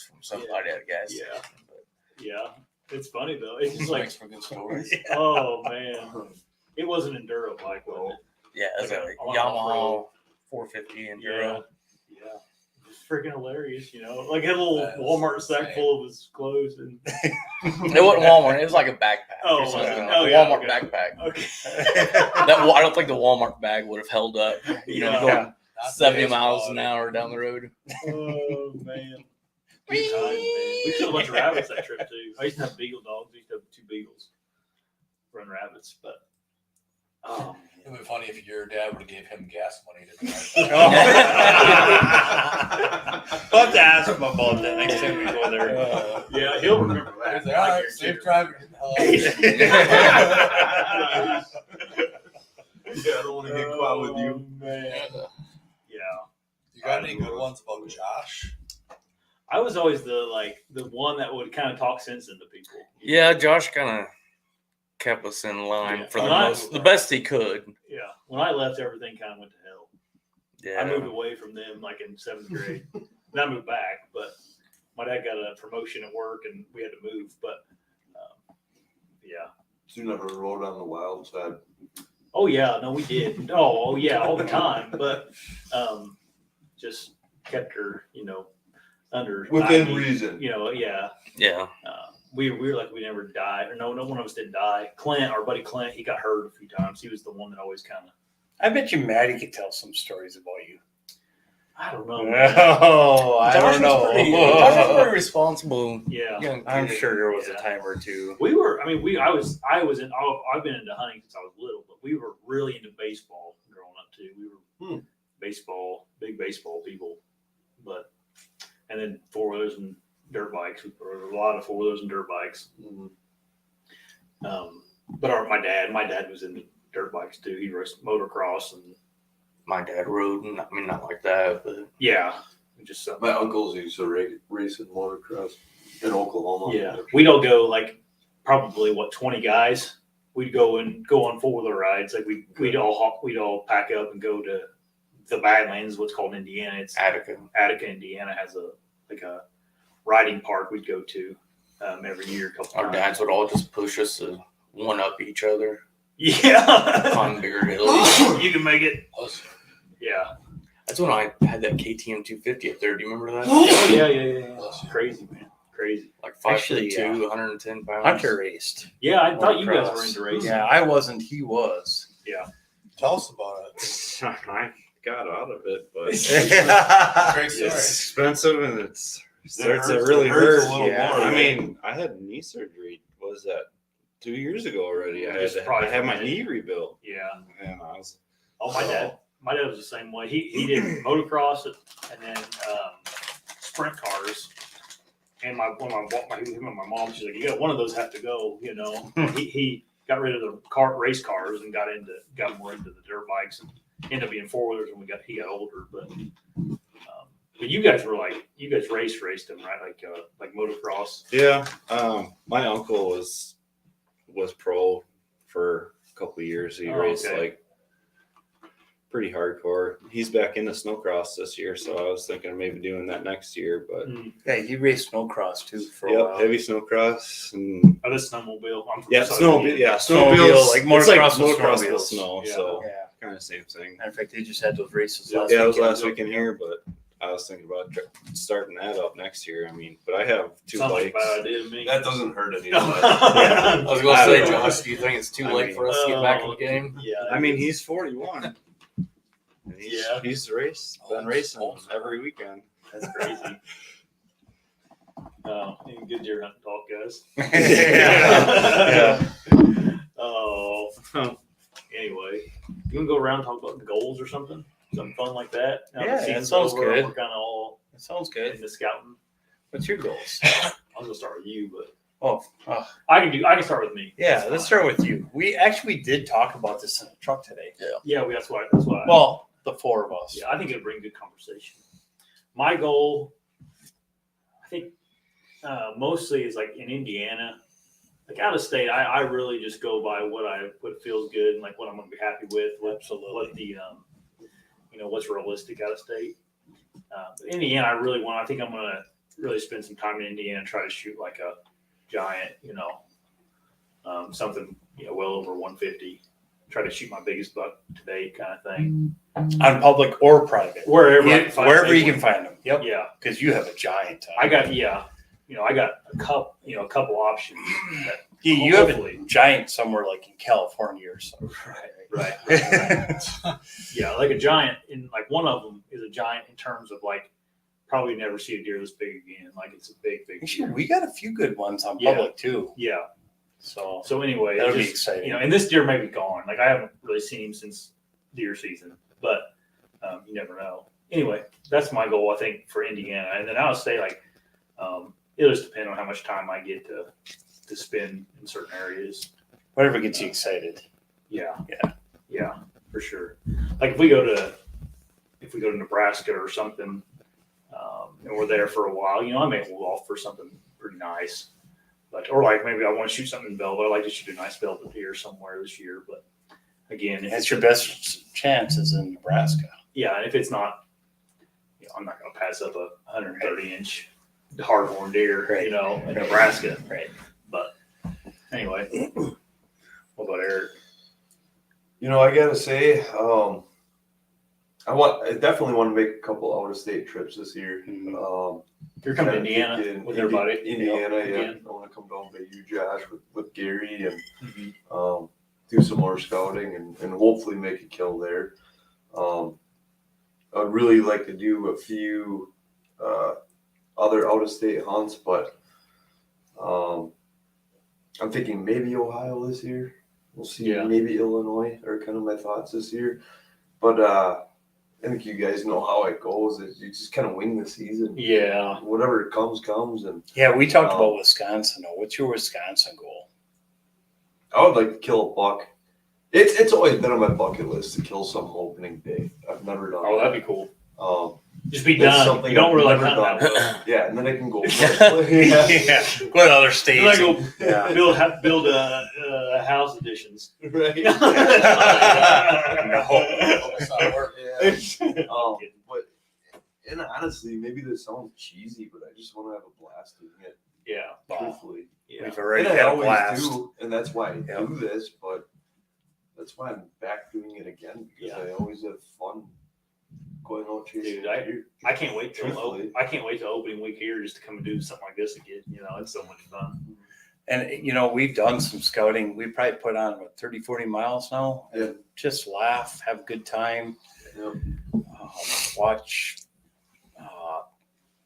S3: from somebody at a gas
S1: Yeah.
S3: station. But
S1: yeah. It's funny though. It's just like,
S6: makes for good stories.
S1: oh man, it was an enduro bike, wasn't it?
S3: yeah, it was
S1: Like
S3: a
S1: a
S3: Yamaha 450
S1: Yeah,
S3: enduro.
S1: yeah. It's freaking hilarious, you know. Like a little
S6: That is
S1: Walmart sack
S6: insane.
S1: full of his clothes and
S3: It wasn't Walmart. It was like a backpack.
S1: Oh,
S3: or something.
S1: oh,
S3: A
S1: yeah,
S3: Walmart
S1: okay.
S3: backpack.
S1: okay.
S3: I don't think the Walmart bag would have held up. You know,
S1: Yeah.
S3: going
S6: Not
S3: 70
S6: today's
S3: miles
S6: quality.
S3: an hour down the road.
S1: Oh man. Good times, man. We killed a bunch of rabbits that trip too. I used to have beagle dogs. I used to have 2 beagles run rabbits, but Oh,
S6: It would be funny if your dad would have gave him gas money to drive.
S2: We'll have to ask him about that next time we go there.
S1: yeah, he'll remember that.
S6: He's like, all right, safe driving.
S4: Yeah, I don't want to get caught with you.
S1: Man. Yeah.
S6: You got any good ones about Josh?
S1: I was always the one that would kind of talk sense into people.
S3: Yeah, Josh kind of kept us in line
S1: Yeah.
S3: for
S1: Well,
S3: the best he could.
S1: Yeah. When I left, everything kind of went to hell.
S3: Yeah.
S1: I moved away from them like in 7th grade. Then I moved back, but my dad got a promotion at work and we had to move. But yeah.
S4: So you never rode on the wild side.
S1: Oh yeah, no, we did. Oh yeah, all the time. But just kept her, under
S4: Within
S1: 90,
S4: reason.
S1: Yeah.
S3: Yeah.
S1: We were like we never died, or no one of us did die. Clint, our buddy Clint, he got hurt a few times. He was the one that always kind of.
S2: I bet you Maddie could tell some stories about you.
S1: I don't know. Man.
S2: Oh, I
S3: Josh
S2: don't know.
S3: was a pretty responsible
S1: Yeah.
S3: young
S2: I'm
S3: kid.
S2: sure there was a
S1: Yeah.
S2: time or two.
S1: We were. I mean, I was in. I've been into hunting since I was little, but we were really into baseball growing up too. We were big baseball people, and then 4-wheelers and dirt bikes. We rode a lot of 4-wheelers and dirt bikes.
S4: Mhm.
S1: But my dad was into dirt bikes too. He raced motocross and
S3: My dad rode, and I mean, not like that, but
S1: yeah, just something.
S4: My uncles used to race in motocross in Oklahoma.
S1: Yeah, we'd all go like probably 20 guys. We'd go on 4-wheeler rides. Like we'd all pack up and go to the Badlands, what's called Indiana. It's
S3: Attica.
S1: Indiana has a riding park we'd go to every year. A couple
S3: Our
S1: times.
S3: dads would all just push us to one up each other,
S1: Yeah,
S3: climb bigger hills.
S1: you can make it.
S6: Listen,
S1: Yeah.
S3: That's when I had that KTM 250 up there. Do you remember that?
S1: Oh, yeah. Crazy, man. Crazy.
S3: Like 5'2",
S2: Actually, yeah.
S3: 110 pounds.
S2: Hunter raced.
S1: Yeah, I thought you guys
S2: Motocross.
S1: were into racing.
S2: Yeah, I wasn't. He was.
S6: tell us about it.
S5: I got out of it, but
S6: Great
S5: it's
S6: story.
S5: expensive and it starts to
S4: hurts-
S5: really
S4: it hurts
S5: hurt.
S4: a little
S5: Yeah,
S4: more,
S5: I
S4: right?
S5: mean, I had knee surgery. What was that 2 years ago already? I
S1: Just
S5: had
S1: probably
S5: my
S1: from it.
S5: knee rebuilt,
S1: Yeah.
S5: and I was
S1: Oh, my dad was the same way. He did motocross and then sprint cars. And him and my mom, she's like, you got one of those have to go. He got rid of the race cars and got more into the dirt bikes and ended up being 4-wheelers when he got older. But you guys raced them, right? Like motocross.
S5: Yeah, my uncle was pro for a couple of years. He
S1: Oh,
S5: raced
S1: okay.
S5: like pretty hardcore. He's back into snowcross this year, so I was thinking of maybe doing that next year. But
S2: Yeah, he raced snowcross too for a
S5: yep,
S2: while.
S5: heavy snowcross and
S1: Oh, this snowmobile. I'm from
S5: yeah,
S1: Southern
S5: snowmobile.
S1: Indiana.
S5: Yeah,
S2: Snowmobile,
S5: snowmobiles.
S2: like
S5: It's
S2: motocross with
S5: motocross with
S2: snowmobiles.
S5: snow.
S1: Yeah.
S5: So
S2: Yeah.
S5: kind of same thing.
S2: Matter of fact, they just had those races
S1: Yeah,
S2: last
S5: Yeah, it was
S2: weekend.
S5: last weekend here, but I was thinking about starting that up next year. I mean, but I have two
S1: Sounds like a
S5: bikes.
S1: bad idea to me.
S4: That doesn't hurt anyone.
S3: I was going to
S5: I
S3: say,
S5: don't know.
S3: Josh, do you think it's too
S5: I
S3: late
S5: mean-
S3: for us to get back in the game?
S1: Yeah.
S5: I mean, he's 41. And
S1: Yeah.
S5: he's been racing every weekend.
S1: That's crazy. Any good deer hunting talk, guys?
S2: Yeah.
S1: Oh. Anyway, you want to go around and talk about goals or something? Something fun like that? Now the
S2: Yeah, that
S1: season's
S2: sounds
S1: over,
S2: good.
S1: We're kind of all
S2: That sounds good.
S1: into scouting.
S2: What's your goals?
S1: I was gonna start with you, but
S2: Oh,
S1: I can start with me.
S2: yeah.
S1: That's
S2: Let's
S1: fine.
S2: start with you. We actually did talk about this in the truck today.
S1: Yeah, that's why.
S2: Well, the four of us.
S1: Yeah, I think it'll bring good conversation. My goal, I think, mostly is like in Indiana. Like out of state, I really just go by what feels good and like what I'm going to be happy with. What the what's realistic out of state. But Indiana, I think I'm going to really spend some time in Indiana and try to shoot like a giant, something well over 150. Try to shoot my biggest buck to date, kind of thing.
S2: On public or private.
S1: Wherever I
S2: Yeah,
S1: can find
S2: wherever you
S1: one.
S2: can find them. Yep.
S1: Yeah.
S2: Because you have a giant.
S1: I got a couple options. That
S2: You have a
S1: hopefully-
S2: giant somewhere like in California or something.
S1: right. Yeah, like a giant. In like one of them is a giant in terms of like probably never see a deer this big again. Like it's a big
S2: Actually,
S1: deer.
S2: we got a few good ones on
S1: Yeah.
S2: public too.
S1: Yeah.
S2: So
S1: anyway,
S2: that'll
S1: it
S2: be
S1: just,
S2: exciting.
S1: you know, and this deer may be gone. Like I haven't really seen him since deer season, but you never know. Anyway, that's my goal, I think, for Indiana. And then I'll say, like, it'll just depend on how much time I get to spend in certain areas.
S2: whatever gets you excited.
S1: Yeah.
S2: Yeah.
S1: Yeah, for sure. Like if we go to Nebraska or something, and we're there for a while, you know, I may hold off for something pretty nice. Or like maybe I want to shoot something in velvet. I like to shoot a nice velvet deer somewhere this year. But again, if
S2: That's
S1: it's
S2: your best chance is in Nebraska.
S1: yeah, and if it's not, you know, I'm not going to pass up a 130-inch hardhorn deer,
S2: Right.
S1: you know, in Nebraska.
S2: Right.
S1: But anyway, what about Eric?
S4: You know, I gotta say, I definitely want to make a couple out of state trips this year.
S2: Mhm.
S1: You're coming to
S4: kinda
S1: Indiana
S4: thinking
S1: with everybody?
S4: Indiana, yeah.
S1: Again?
S4: I want to come down by you, Josh, with Gary, and
S1: Mhm.
S4: do some more scouting and hopefully make a kill there. I'd really like to do a few other out of state hunts, but I'm thinking maybe Ohio this year. We'll see.
S1: Yeah.
S4: Maybe Illinois are kind of my thoughts this year. But I think you guys know how it goes. You just kind of wing the season.
S1: Yeah.
S4: Whatever comes. And
S2: Yeah, we talked about Wisconsin. Though. What's your Wisconsin goal?
S4: I would like to kill a buck. It's always been on my bucket list to kill some opening day. I've never done
S1: Oh,
S4: that.
S1: that'd be cool.
S4: Just
S1: be
S4: that's
S1: done.
S4: something
S1: You don't
S4: I've
S1: really
S4: never
S1: hunt that
S4: done.
S1: well.
S4: Yeah, and then I can go.
S2: Yeah, go to other states.
S1: You're not
S2: and- yeah.
S1: build house additions.
S4: Right.
S2: No.
S6: That's not working.
S4: But and honestly, maybe this sounds cheesy, but I just want to have a blast doing it.
S1: Yeah.
S4: Truthfully,
S1: Yeah.
S2: We've already
S4: and I
S2: had a
S4: always
S2: blast.
S4: do, and that's why I
S2: Yep.
S4: do this. But that's why I'm back doing it again because
S1: Yeah.
S4: I always have fun going out chasing
S1: Dude,
S4: deer.
S1: I can't wait
S4: Truthfully.
S1: till opening week here just to come and do something like this again. You know, it's so much fun.
S2: And, you know, we've done some scouting. We probably put on, 30, 40 miles now.
S4: Yeah.
S2: And just laugh, have a good time,
S4: Yep.
S2: watch.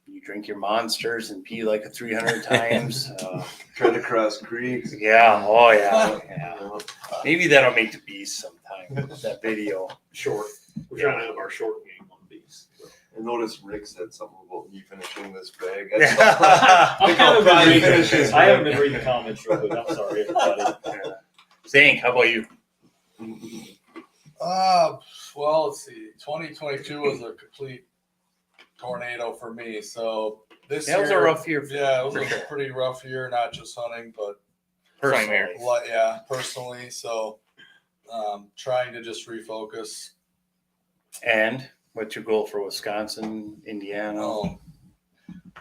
S2: You drink your monsters and pee like 300 times.
S4: Try to cross creeks.
S2: Yeah. Oh, yeah. Yeah.
S4: You know.
S2: Maybe that'll make the beast sometime. That video.
S1: Short. We're trying to have our short game on these.
S4: I noticed Rick said something about me finishing this bag.
S1: I
S4: Think I'll
S1: haven't
S4: probably
S1: been
S4: finish
S1: reading,
S4: this
S1: I haven't
S4: bag.
S1: been reading the comments real quick. I'm sorry, everybody.
S2: Yeah. Zink, how about you?
S6: Well, let's see. 2022 was a complete tornado for me. So this
S2: That was a
S6: year,
S2: rough year.
S6: yeah, it was
S2: for
S6: a
S2: sure.
S6: pretty rough year, not just hunting, but
S2: Personally.
S6: yeah, personally. So trying to just refocus.
S2: And what's your goal for Wisconsin, Indiana?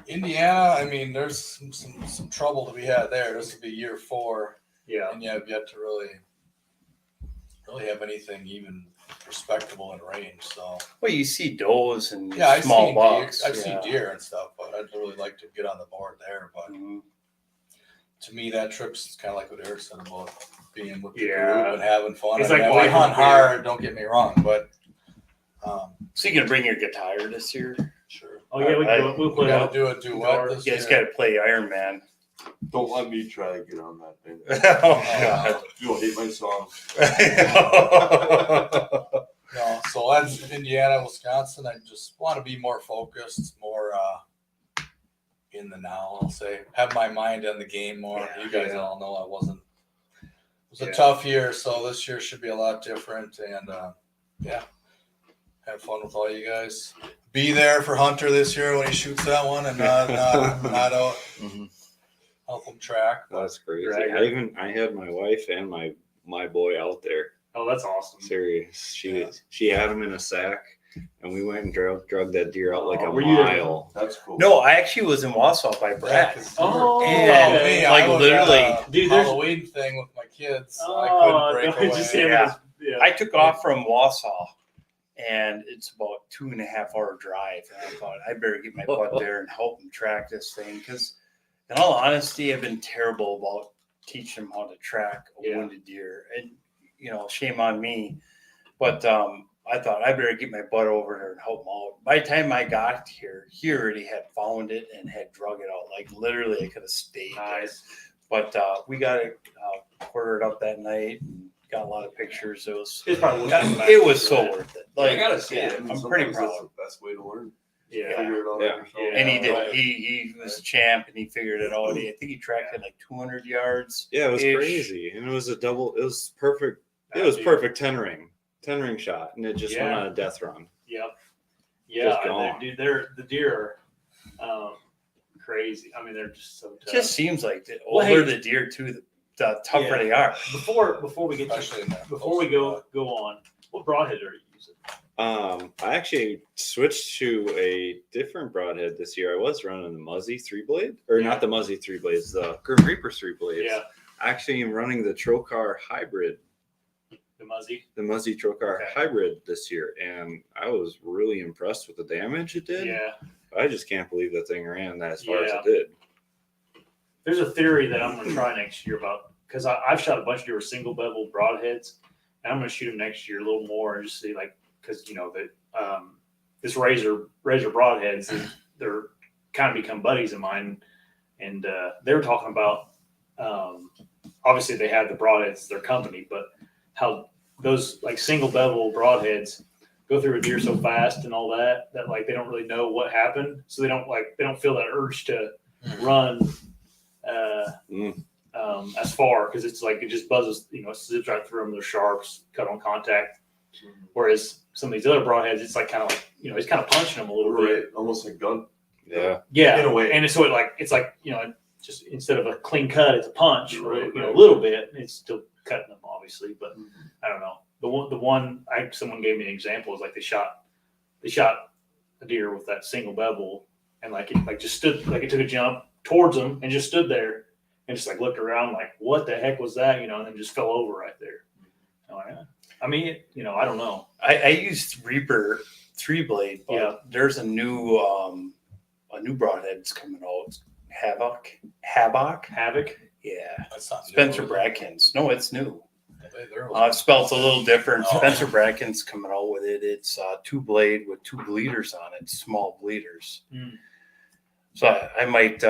S6: Indiana, I mean, there's some trouble to be had there. This will be year 4,
S1: Yeah.
S6: and you have yet to really have anything even respectable in range. So
S2: Well, you see does and
S6: yeah, I've
S2: small
S6: seen
S2: bucks.
S6: deer. I've
S2: yeah.
S6: seen deer and stuff, but I'd really like to get on the board there. But
S2: Mhm.
S6: to me, that trip's kind of like what Eric said about being with the
S1: Yeah.
S6: group and having fun.
S1: It's
S6: I mean,
S1: like
S6: we
S1: watching
S6: hunt
S1: deer.
S6: hard. Don't get me wrong, but
S2: So you gonna bring your guitar this year?
S6: sure.
S1: Oh yeah, we'll
S6: We
S1: put it
S6: got
S1: up.
S6: to do a duet this
S2: You guys
S6: year.
S2: got to play Iron Man.
S4: Don't let me try to get on that thing.
S2: Oh,
S4: You'll hate my song.
S2: God.
S6: No, so that's Indiana, Wisconsin. I just want to be more focused, more in the now. I'll say, have my mind on the game more.
S2: Yeah,
S6: You guys
S1: yeah.
S6: all know I wasn't. It was a
S1: Yeah.
S6: tough year, so this year should be a lot different. And yeah, have fun with all you guys. Be there for Hunter this year when he shoots that one, and not out.
S2: Mhm.
S6: Help him track.
S5: That's crazy.
S1: Dragger.
S5: I had my wife and my boy out there.
S1: Oh, that's awesome.
S5: Serious. She had him in a sack, and we went and drug that deer out like
S1: Oh,
S5: a
S1: were you there?
S5: mile.
S4: That's cool.
S2: No, I actually was in Wausau by Brad.
S1: Oh,
S2: And,
S1: okay.
S6: Me,
S2: like,
S6: I was
S2: literally,
S6: at a
S1: dude, there's-
S6: Halloween thing with my kids. So I
S1: Oh,
S6: couldn't
S1: no,
S6: break
S1: just
S6: away.
S1: him
S2: Yeah.
S1: with his- yeah.
S2: I took off from Wausau, and it's about 2.5-hour drive. And I thought I better get my butt there and help them track this thing because, in all honesty, I've been terrible about teaching them how to track a
S1: Yeah.
S2: wounded deer, and shame on me. But I thought I better get my butt over there and help them out. By the time I got here, he already had found it and had drug it out. Like literally, I could have stayed there.
S1: Nice.
S2: But we got it quartered up that night and got a lot of pictures.
S1: It's probably
S2: It was so worth it.
S4: I gotta say,
S2: yeah,
S4: I mean,
S2: I'm pretty
S4: sometimes
S2: proud.
S4: that's the best way to learn.
S1: Yeah.
S4: Figure it out
S5: Yeah.
S4: on yourself.
S1: Yeah.
S2: And he did.
S6: Right.
S2: He was a champ, and he figured it out. I think he tracked it like 200 yards.
S5: Yeah, it was
S2: ish.
S5: crazy, and it was a double. It was perfect. It
S1: That
S5: was
S1: dude.
S5: perfect 10 ring shot, and it just went
S1: Yeah.
S5: on a death run.
S1: Yep. Yeah,
S5: Just gone.
S1: dude, the deer are crazy. I mean, they're just so
S2: It
S1: tough.
S2: just seems like the
S1: Well,
S2: older
S1: hey-
S2: the deer, too, the tougher
S1: Yeah.
S2: they are.
S1: Before we get
S6: Especially in that
S1: before we go on, what broadhead are you using?
S5: I actually switched to a different broadhead this year. I was running the Muzzy 3-blade, or
S1: Yeah.
S5: not the Muzzy 3-blades, the Grim Reaper 3-blades.
S1: Yeah,
S5: Actually, I'm running the Trocar hybrid,
S1: the Muzzy.
S5: the Muzzy Trocar
S1: Okay.
S5: hybrid this year, and I was really impressed with the damage it did.
S1: Yeah.
S5: I just can't believe that thing ran that as far as
S1: Yeah.
S5: it did.
S1: There's a theory that I'm going to try next year about because I've shot a bunch of deer with single bevel broadheads, and I'm going to shoot them next year a little more and just see because that this razor broadheads they're kind of become buddies of mine, and they were talking about obviously they have the broadheads their company, but how those like single bevel broadheads go through a deer so fast and all that like they don't really know what happened, so they don't feel that urge to run as far because it's like it just buzzes, it zips right through them. They're sharps, cut on contact. Whereas some of these other broadheads, it's like kind of like he's kind of punching them a little bit.
S4: Right, almost like gun.
S5: Yeah.
S1: Yeah,
S4: In a way.
S1: and it's sort of like just instead of a clean cut, it's a punch, or
S4: Right.
S1: a little bit. It's still cutting them, obviously, but I don't know. The one someone gave me an example is like they shot a deer with that single bevel, and it just stood it took a jump towards them and just stood there and just looked around like what the heck was that, and then just fell over right there. Oh yeah. I mean, I don't know.
S2: I used Reaper 3-blade, but
S1: Yeah.
S2: there's a new broadhead that's coming out. Havoc.
S1: Havoc.
S2: Yeah.
S6: That's not
S2: Spencer
S6: new.
S2: Brackens. No, it's new.
S6: They're
S2: Spelled a little different.
S6: Oh.
S2: Spencer Bracken's coming out with it. It's 2-blade with 2 bleeders on it, small bleeders.
S1: Mm.
S2: So I might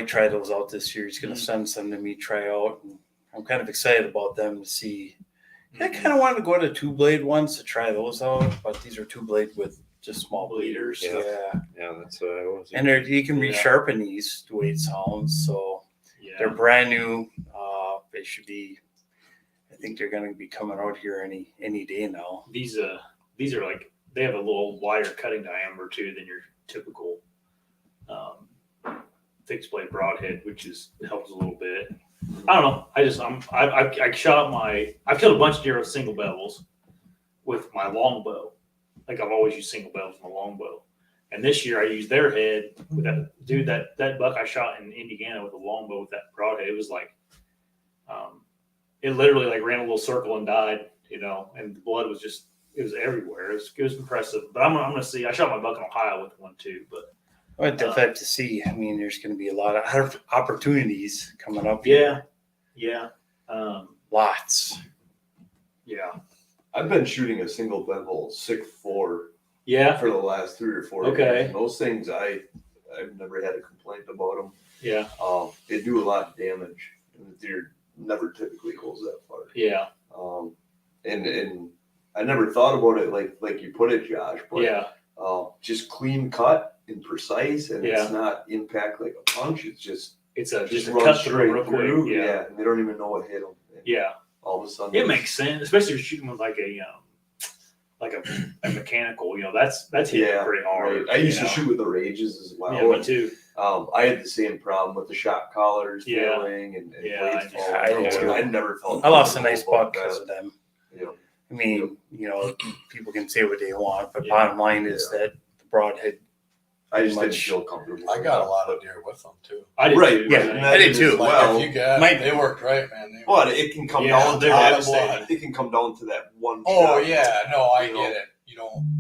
S2: try those out this year. He's going to send some to me try out, and I'm kind of excited about them to see. I kind of wanted to go to 2-blade ones to try those out, but these are 2-blade with just small bleeders.
S5: Yeah. Yeah, that's what I was.
S2: And you can resharpen these the way it sounds. So
S1: Yeah.
S2: they're brand new. They should be. I think they're going to be coming out here any day now.
S1: These are they have a little wider cutting diameter too than your typical fixed blade broadhead, which helps a little bit. I don't know. I shot I've killed a bunch of deer with single bevels with my longbow. Like I've always used single bevels with my longbow. And this year I used their head with that buck I shot in Indiana with a longbow with that broadhead. It was it literally ran a little circle and died, and the blood was it was everywhere. It was impressive. But I'm gonna see. I shot my buck in Ohio with one too, but
S2: I definitely have to see. I mean, there's going to be a lot of opportunities coming up.
S1: yeah.
S2: Lots.
S1: Yeah.
S4: I've been shooting a single bevel 6.4
S1: Yeah.
S4: for the last 3 or 4
S1: Okay.
S4: years. And those things, I've never had a complaint about them.
S1: Yeah.
S4: They do a lot of damage, and the deer never typically goes that far.
S1: Yeah.
S4: And I never thought about it like you put it, Josh. But
S1: Yeah.
S4: just clean cut and precise, and
S1: Yeah.
S4: it's not impact like a punch. It's just
S1: It's just a
S4: run
S1: cut through
S4: straight
S1: real
S4: through.
S1: quick. Yeah.
S4: And they don't even know what hit them.
S1: Yeah.
S4: All of a sudden,
S1: It makes sense, especially if you're shooting with a mechanical. That's hitting pretty hard.
S4: Right. I used to shoot with the rages as well.
S1: Yeah, me too.
S4: I had the same problem with the shot collars
S1: Yeah.
S4: failing and
S1: Yeah,
S4: blades
S1: I-
S4: falling
S2: I did
S4: out.
S2: too.
S4: I never felt.
S2: I lost a nice
S4: comfortable
S2: buck
S4: about
S2: because of them.
S4: that. Yeah.
S2: I mean, people can say what they want, but
S1: Yeah.
S2: bottom line is that the broadhead.
S4: I just didn't
S2: Much-
S4: feel comfortable.
S6: I got a lot of deer with them too.
S1: I did
S4: Right,
S1: too.
S2: yeah,
S1: I
S2: I did too.
S4: as
S6: Like
S4: well.
S6: if you got,
S2: Mike-
S6: they worked right, man.
S4: But it can come
S1: Yeah,
S4: down to
S1: they're
S4: that.
S1: devastating.
S4: It can come down to that one.
S6: Oh
S4: shot.
S6: yeah, no, I
S4: You know?
S6: get it.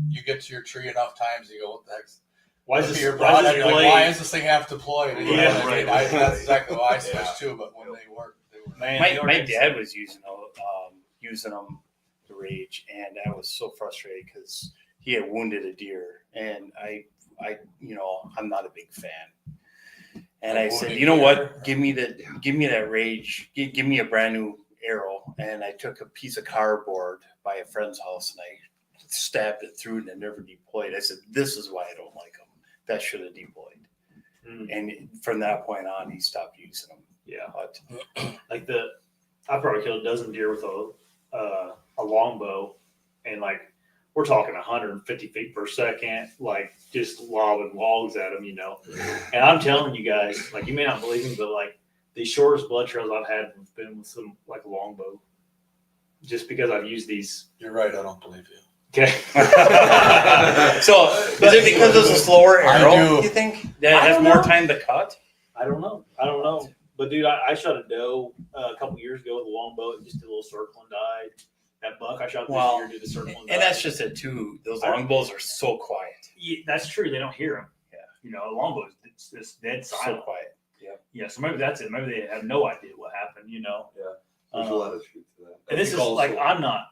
S6: You get to your tree enough times, you go, what the heck's
S1: Why is
S6: look at
S1: this?
S6: your
S1: Why is
S6: broad,
S1: this
S6: you're like,
S1: blade?
S6: why is this thing half deployed? And
S1: Yeah,
S6: that's exactly why I
S4: Yeah.
S6: switched too. But when they work, they were.
S1: Man,
S2: My,
S1: the
S2: my
S1: organs-
S2: dad was using them the rage, and I was so frustrated because he had wounded a deer, and I'm not a big fan. And I
S6: Like
S2: said,
S6: wounded
S2: you know
S6: deer?
S2: what? Give me that rage. Give me a brand new arrow. And I took a piece of cardboard by a friend's house and I stabbed it through and it never deployed. I said, this is why I don't like them. That should have deployed. And from that point on, he stopped using them.
S1: Yeah.
S2: But
S1: Like I probably killed a dozen deer with a longbow, and like we're talking 150 feet per second, like just lobbing logs at them, And I'm telling you guys, like you may not believe me, but like the shortest blood trails I've had have been with some like a longbow, just because I've used these.
S6: You're right. I don't believe you.
S1: Okay.
S2: so is it because it's a slower
S6: I
S2: arrow?
S6: do.
S2: You think that it
S1: I
S2: has
S1: don't
S2: more
S1: know.
S2: time to cut?
S1: I don't know. But dude, I shot a doe a couple years ago with a longbow. It just did a little circle and died. That buck I shot this
S2: Well,
S1: year did a circle and died.
S2: And that's just it too. Those longbows are so quiet.
S1: Yeah, that's true. They don't hear them.
S2: Yeah.
S1: A longbow is just dead
S2: So
S1: silent.
S2: quiet.
S1: Yeah, so maybe that's it. Maybe they have no idea what happened.
S4: There's a lot of truth to that.
S1: And this is like I'm not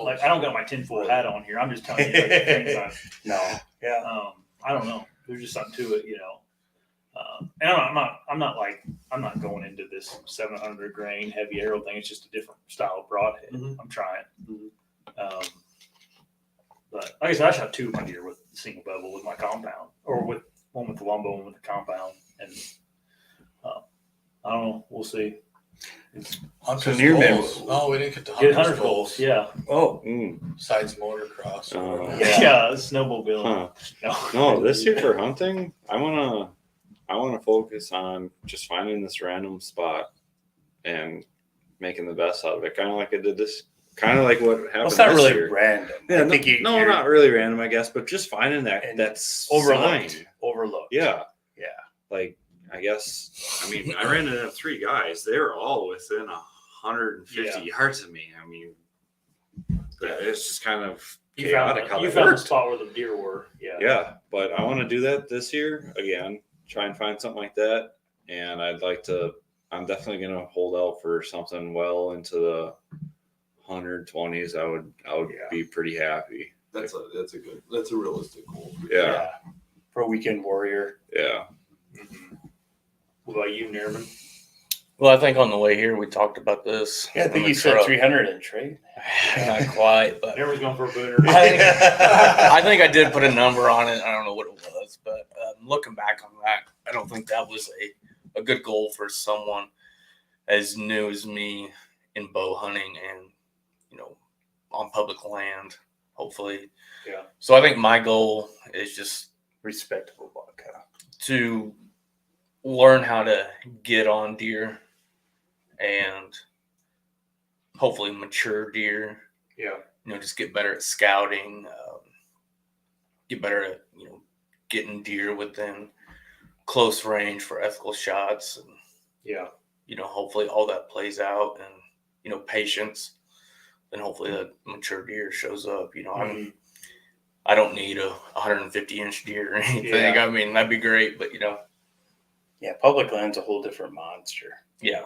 S1: like I don't got my tinfoil hat on here. I'm just telling you like, the things I've.
S2: No. Yeah.
S1: I don't know. There's just something to it, And I'm not going into this 700 grain heavy arrow thing. It's just a different style of broadhead.
S4: Mhm.
S1: I'm trying. But like I said, I shot two of my deer with a single bevel with my compound, or with one with the longbow, one with the compound, and I don't know. We'll see.
S6: Hunter's
S2: near
S6: goals.
S2: miss.
S6: No, we didn't get to
S1: Get
S6: hunter's
S1: 100
S6: goals.
S1: goals. Yeah.
S2: Oh.
S6: Besides motocross. Or
S2: Yeah.
S1: Yeah. Snowmobile.
S5: Huh. No, this year for hunting, I wanna focus on just finding this random spot and making the best out of it. Kind of like I did this. Kind of like what happened
S2: Well, it's not
S5: this
S2: really
S5: year.
S2: random.
S5: Yeah,
S2: I think you're
S5: not really random, I guess, but just finding
S2: And
S5: that's
S2: overlooked.
S5: sign.
S2: Overlooked.
S5: Yeah.
S2: Yeah.
S5: Like I guess I ran into 3 guys. They were all within 150 yards of me. I mean, it's just kind of
S1: You found,
S5: chaotic how
S1: you
S5: that
S1: found the
S5: worked.
S1: spot where the deer were. Yeah.
S5: Yeah, but I want to do that this year again. Try and find something like that, and I'd like to. I'm definitely gonna hold out for something well into the 120s. I would be pretty happy.
S4: That's a realistic goal.
S5: Yeah.
S2: For a weekend warrior.
S5: Yeah.
S1: Mm-hmm. What about you, Nerman?
S3: Well, I think on the way here we talked about this.
S2: Yeah, I
S3: on
S2: think
S3: the
S2: you said
S3: truck.
S2: 300 inch, right?
S3: Not quite, but
S1: Nerman's going for a booner.
S3: I think I did put a number on it. I don't know what it was, but looking back on that, I don't think that was a good goal for someone as new as me in bow hunting and, on public land, hopefully.
S1: Yeah.
S3: So I think my goal is just
S2: Respectable buck. Huh?
S3: to learn how to get on deer and hopefully mature deer.
S1: Yeah.
S3: Just get better at scouting, get better at, getting deer within close range for ethical shots. And,
S1: Yeah.
S3: hopefully all that plays out and, patience. Then hopefully that mature deer shows up. I don't need a 150 inch deer or anything.
S1: Yeah.
S3: I mean, that'd be great, but
S2: Yeah, public land's a whole different monster.
S3: yeah,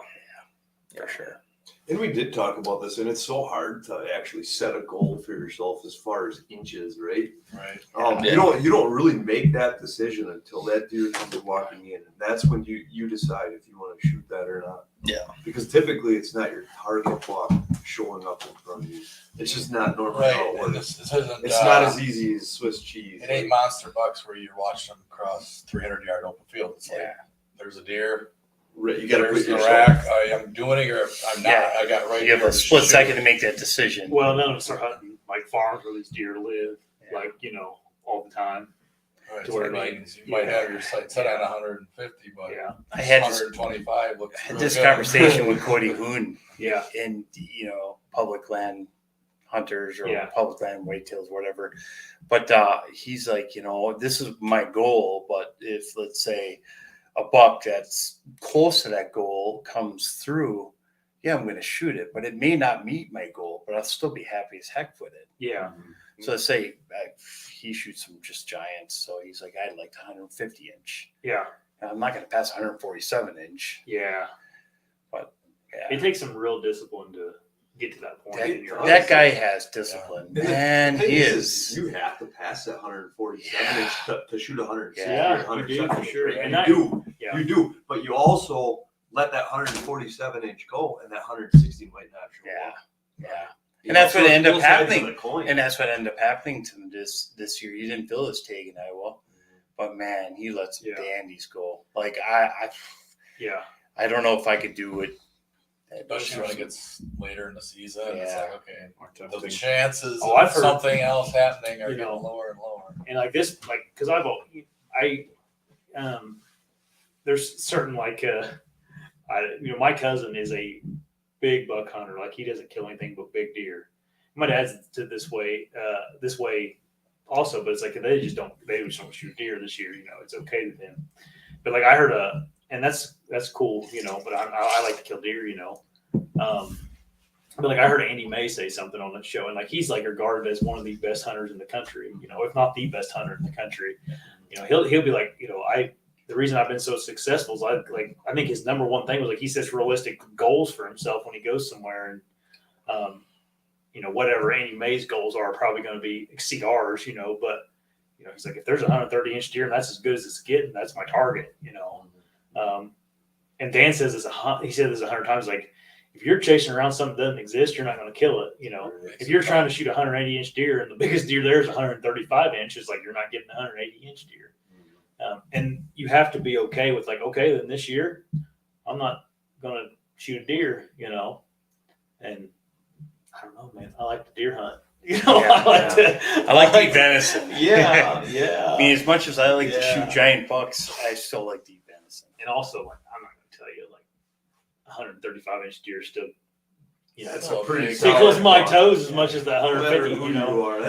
S2: For sure.
S4: And we did talk about this, and it's so hard to actually set a goal for yourself as far as inches, right?
S6: Right.
S3: Yeah.
S4: You don't really make that decision until that deer comes walking in, and that's when you decide if you want to shoot that or not.
S3: Yeah.
S4: Because typically it's not your target buck showing up in front of you. It's just not normally how it
S6: Right. And
S4: works.
S6: this isn't.
S4: It's not as easy as Swiss cheese.
S6: It ain't monster bucks where you're watching them cross 300-yard open field. It's like there's a deer.
S4: Right, you got to
S6: There's
S4: put
S6: the
S4: yourself.
S6: rack. I am doing it or I'm not.
S2: Yeah.
S6: I got right.
S2: You have
S6: here
S2: a
S6: to
S2: split
S6: shoot.
S2: second to make that decision.
S1: Well, none of us are hunting like farms where these deer live,
S2: Yeah.
S1: like, all the time.
S6: Right,
S1: to
S6: so
S1: where,
S6: that
S1: like,
S6: means you might have your sight set on 150, but
S1: Yeah.
S2: I had this,
S6: 125 looks real good.
S2: conversation with Cody Hoon
S1: Yeah.
S2: in, public land hunters or
S1: Yeah.
S2: public land whitetails, whatever. But he's like, this is my goal. But if, let's say, a buck that's close to that goal comes through, yeah, I'm going to shoot it, but it may not meet my goal, but I'll still be happy as heck with it.
S1: Yeah.
S2: So let's say he shoots some just giants. So he's like, I'd like 150 inch.
S1: Yeah.
S2: I'm not going to pass 147 inch.
S1: Yeah.
S2: But yeah,
S1: It takes some real discipline to get to that point.
S2: That,
S1: in your
S2: that guy has discipline,
S4: And the
S2: man.
S4: thing
S2: He is.
S4: You have to pass that 147 inch to shoot 160
S1: Yeah,
S4: or
S1: you
S4: 170.
S1: do, for sure.
S4: Right?
S1: And
S4: You
S1: I-
S4: do.
S1: yeah.
S4: You do. But you also let that 147 inch go, and that 160 might not show
S2: Yeah.
S4: up.
S2: Yeah.
S4: You
S2: And
S4: know,
S2: that's
S4: so
S2: what
S4: it's
S2: ended up
S4: both sides of
S2: happening.
S4: the coin.
S2: And that's what ended up happening to him this year. He didn't fill his tag in Iowa, but man, he let some
S1: Yeah.
S2: dandies go. Like
S1: Yeah.
S2: I don't know if I could do it.
S6: Especially when it gets later in the season, it's
S2: Yeah.
S6: like, okay,
S5: More
S6: the
S5: tempting.
S6: chances
S1: Oh, I've
S6: of
S1: heard-
S6: something else happening are
S1: You know.
S6: getting lower and lower.
S1: And like this, like, cause there's certain my cousin is a big buck hunter. Like he doesn't kill anything but big deer. My dad's to this way also, but it's like they just don't shoot deer this year. It's okay with him. But like I heard and that's cool, but I like to kill deer, but like I heard Andy May say something on the show, and like he's like regarded as one of the best hunters in the country, if not the best hunter in the country. He'll be like, the reason I've been so successful is I think his number one thing was like he sets realistic goals for himself when he goes somewhere, and whatever Andy May's goals are probably going to exceed ours, but he's like, if there's a 130 inch deer and that's as good as it's getting, that's my target, and Dan says he said this 100 times, like, if you're chasing around something that doesn't exist, you're not going to kill it. If you're trying to shoot a 180 inch deer and the biggest deer there is 135 inches, like you're not getting a 180 inch deer. And you have to be okay with like, okay, then this year I'm not going to shoot a deer, and I don't know, man, I like to deer hunt.
S2: I like to eat venison.
S1: Yeah.
S2: I mean, as much as I like to
S1: Yeah.
S2: shoot giant bucks, I still like to eat venison.
S1: And also, like, I'm not going to tell you, like, 135 inch deer still,
S6: That's
S4: a pretty
S1: stick close to my
S4: solid
S1: toes as much as that
S4: No matter
S1: 150,
S4: who you are.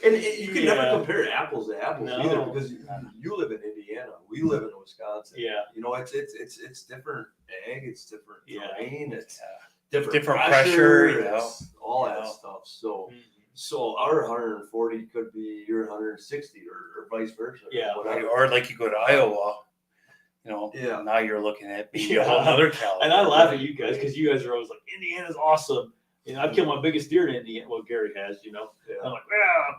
S4: And you can
S1: Yeah.
S4: never compare apples to apples
S1: No.
S4: either, because you live in Indiana, we live in Wisconsin.
S1: Yeah.
S4: It's different ag, it's different
S1: Yeah.
S4: terrain, it's
S2: Different
S4: different
S2: pressure,
S4: it's all that
S2: Yeah.
S4: stuff. So
S1: Mhm.
S4: so our 140 could be your 160 or vice versa.
S1: Yeah.
S4: Whatever.
S2: Or like you go to Iowa,
S4: Yeah.
S2: now you're looking at maybe
S1: Yeah.
S2: a whole other caliber.
S1: And I laugh at you guys because you guys are always like, Indiana's awesome. I've killed my biggest deer in Indiana. Well, Gary has, I'm
S4: Yeah.
S1: like,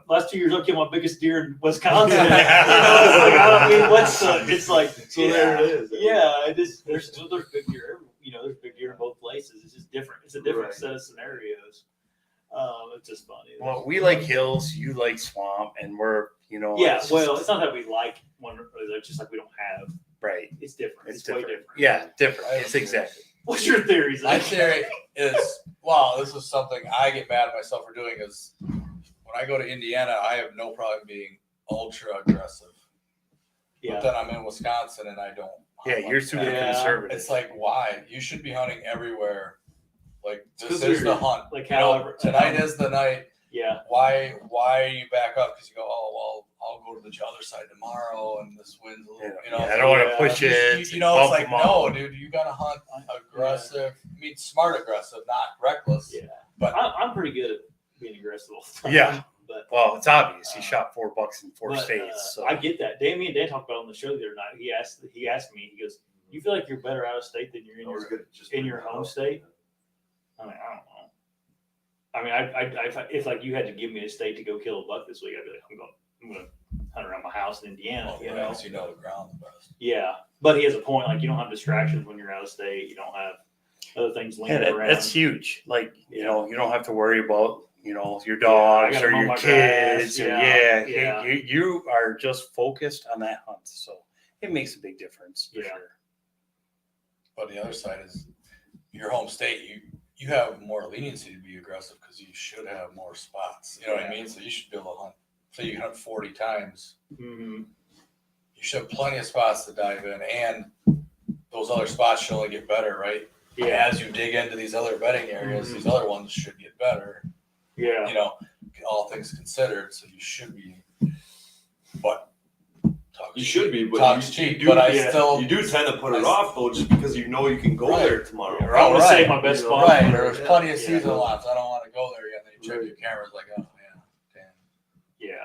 S1: last 2 years I've killed my biggest deer in Wisconsin. It's like, I don't mean, it's like,
S4: So there it is.
S1: Yeah, there's big deer. There's big deer in both places. It's just different. It's a different
S4: Right.
S1: set of scenarios. It's just funny.
S2: Well, we like hills, you like swamp, and we're,
S1: Yeah,
S2: it's
S1: well,
S2: just-
S1: it's not that we like one. It's just like we don't have.
S2: right.
S1: It's different.
S2: It's
S1: It's way
S2: different.
S1: different.
S2: Yeah, different. It's exactly.
S1: What's your theory,
S6: My
S1: Zach?
S6: theory is, this is something I get mad at myself for doing, is when I go to Indiana, I have no problem being ultra aggressive.
S1: Yeah.
S6: But then I'm in Wisconsin and I don't.
S2: Yeah,
S6: hunt
S2: you're
S6: like
S2: super
S6: that.
S1: Yeah.
S2: conservative.
S6: It's like, why? You should be hunting everywhere. Like, this
S4: 'cause
S6: is
S4: you're-
S6: the hunt.
S1: Like
S6: You know,
S1: however
S6: tonight is the night.
S1: Yeah.
S6: Why you back up? Because you go, oh, well, I'll go to the other side tomorrow and this wind's a little,
S2: I don't want
S1: Yeah.
S2: to push
S6: You
S2: it.
S6: it's
S2: and
S6: like,
S2: bump 'em
S6: no,
S2: out.
S6: dude, you got to hunt aggressive. I mean, smart aggressive, not reckless.
S1: Yeah.
S6: But
S1: I'm pretty good at being aggressive all the time.
S2: Yeah.
S1: But
S2: Well, it's obvious. He shot 4 bucks in 4
S1: but,
S2: states. So
S1: I get that. Me and Dan talked about it on the show the other night. He asked me, he goes, you feel like you're better out of state than you're in
S4: I was
S1: your
S4: gonna just
S1: in your home state? I mean, I don't know. I mean, if like you had to give me a state to go kill a buck this week, I'd be like, I'm going to hunt around my house in Indiana.
S6: well, right, 'cause you know the ground the best.
S1: Yeah, but he has a point. Like you don't have distractions when you're out of state. You don't have other things
S2: yeah,
S1: lingering around.
S2: that's huge. Like, you don't have to worry about, your
S1: I
S2: dogs
S1: gotta
S2: or
S1: mow
S2: your
S1: my
S2: kids.
S1: grass.
S2: Or,
S1: Yeah.
S2: You are just focused on that hunt. So it makes a big difference for
S1: Yeah.
S2: sure.
S6: But the other side is your home state. You have more leniency to be aggressive because you should have more spots. You know what I mean? So you should be able to hunt. So you hunt 40 times.
S1: Mm-hmm.
S6: You should have plenty of spots to dive in, and those other spots should only get better, right?
S1: Yeah,
S6: As you dig into these other bedding areas, these other ones should get better.
S1: yeah.
S6: All things considered. So you should be, but talk
S4: You
S6: cheap.
S4: should be, but
S6: Talk's
S4: you
S6: cheap,
S4: do-
S6: but I
S1: yeah.
S6: still
S4: You do tend to put it off though, just because you know you can go
S6: Right.
S4: there tomorrow.
S1: Or I'm gonna
S6: Right.
S1: save my best spot.
S6: right. There's plenty of
S1: Yeah.
S6: season lots. I don't want to go there yet. And then you check your cameras, like, oh yeah, damn.
S1: Yeah,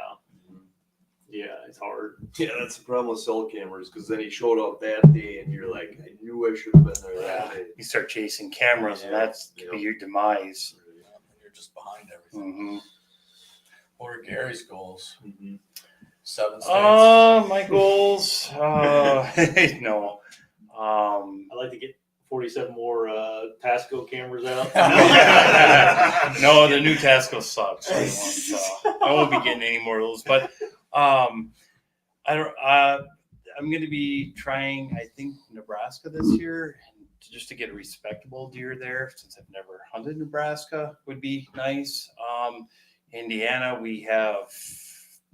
S1: yeah. It's hard.
S4: Yeah, that's the problem with cell cameras, because then he showed up that day, and you're like, I knew I should have been there that day.
S2: You start chasing cameras, and that's could be your demise. Mm-hmm.
S6: What are Gary's goals?
S1: Mm-hmm.
S6: 7 states.
S2: My goals. No.
S1: I'd like to get 47 more Tasco cameras out.
S2: No, the new Tasco sucks. I won't be getting any more of those. But I don't. I'm going to be trying. I think Nebraska this year, just to get a respectable deer there, since I've never hunted Nebraska, would be nice. Indiana, we have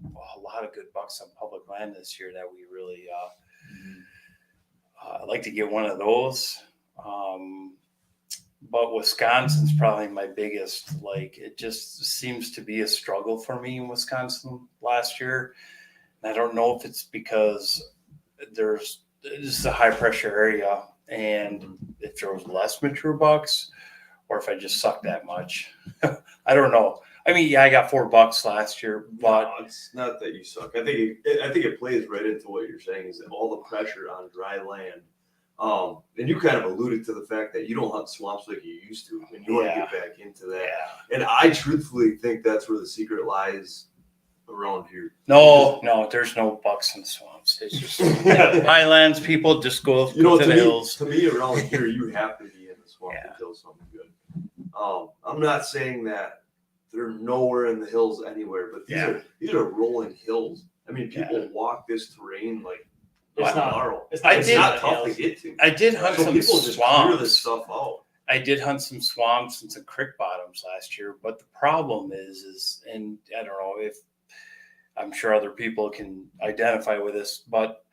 S2: a lot of good bucks on public land this year that we really. I'd like to get one of those. But Wisconsin's probably my biggest. Like, it just seems to be a struggle for me in Wisconsin last year. And I don't know if it's because this is a high pressure area, and if there was less mature bucks, or if I just suck that much. I don't know. I mean, yeah, I got 4 bucks last year, but
S4: No, it's not that you suck. I think it plays right into what you're saying, is that all the pressure on dry land. And you kind of alluded to the fact that you don't hunt swamps like you used to, and you want to get back into that.
S2: yeah.
S4: And I truthfully think that's where the secret lies around here.
S2: No, there's no bucks in the swamps. It's just highlands. People just go
S4: You know,
S2: to the hills.
S4: to me, around here, you have to be in the swamp
S2: Yeah.
S4: to kill something good. I'm not saying that they're nowhere in the hills anywhere, but these are rolling hills. I mean, people walk this terrain like
S1: It's not-
S4: tomorrow.
S1: it's
S2: not-
S4: It's
S2: I
S4: not
S1: did-
S4: tough to get to.
S2: I did hunt
S4: So
S2: some
S4: people just clear this
S2: swamps.
S4: stuff out.
S2: I did hunt some swamps and some creek bottoms last year, but the problem is, and I don't know if I'm sure other people can identify with this, but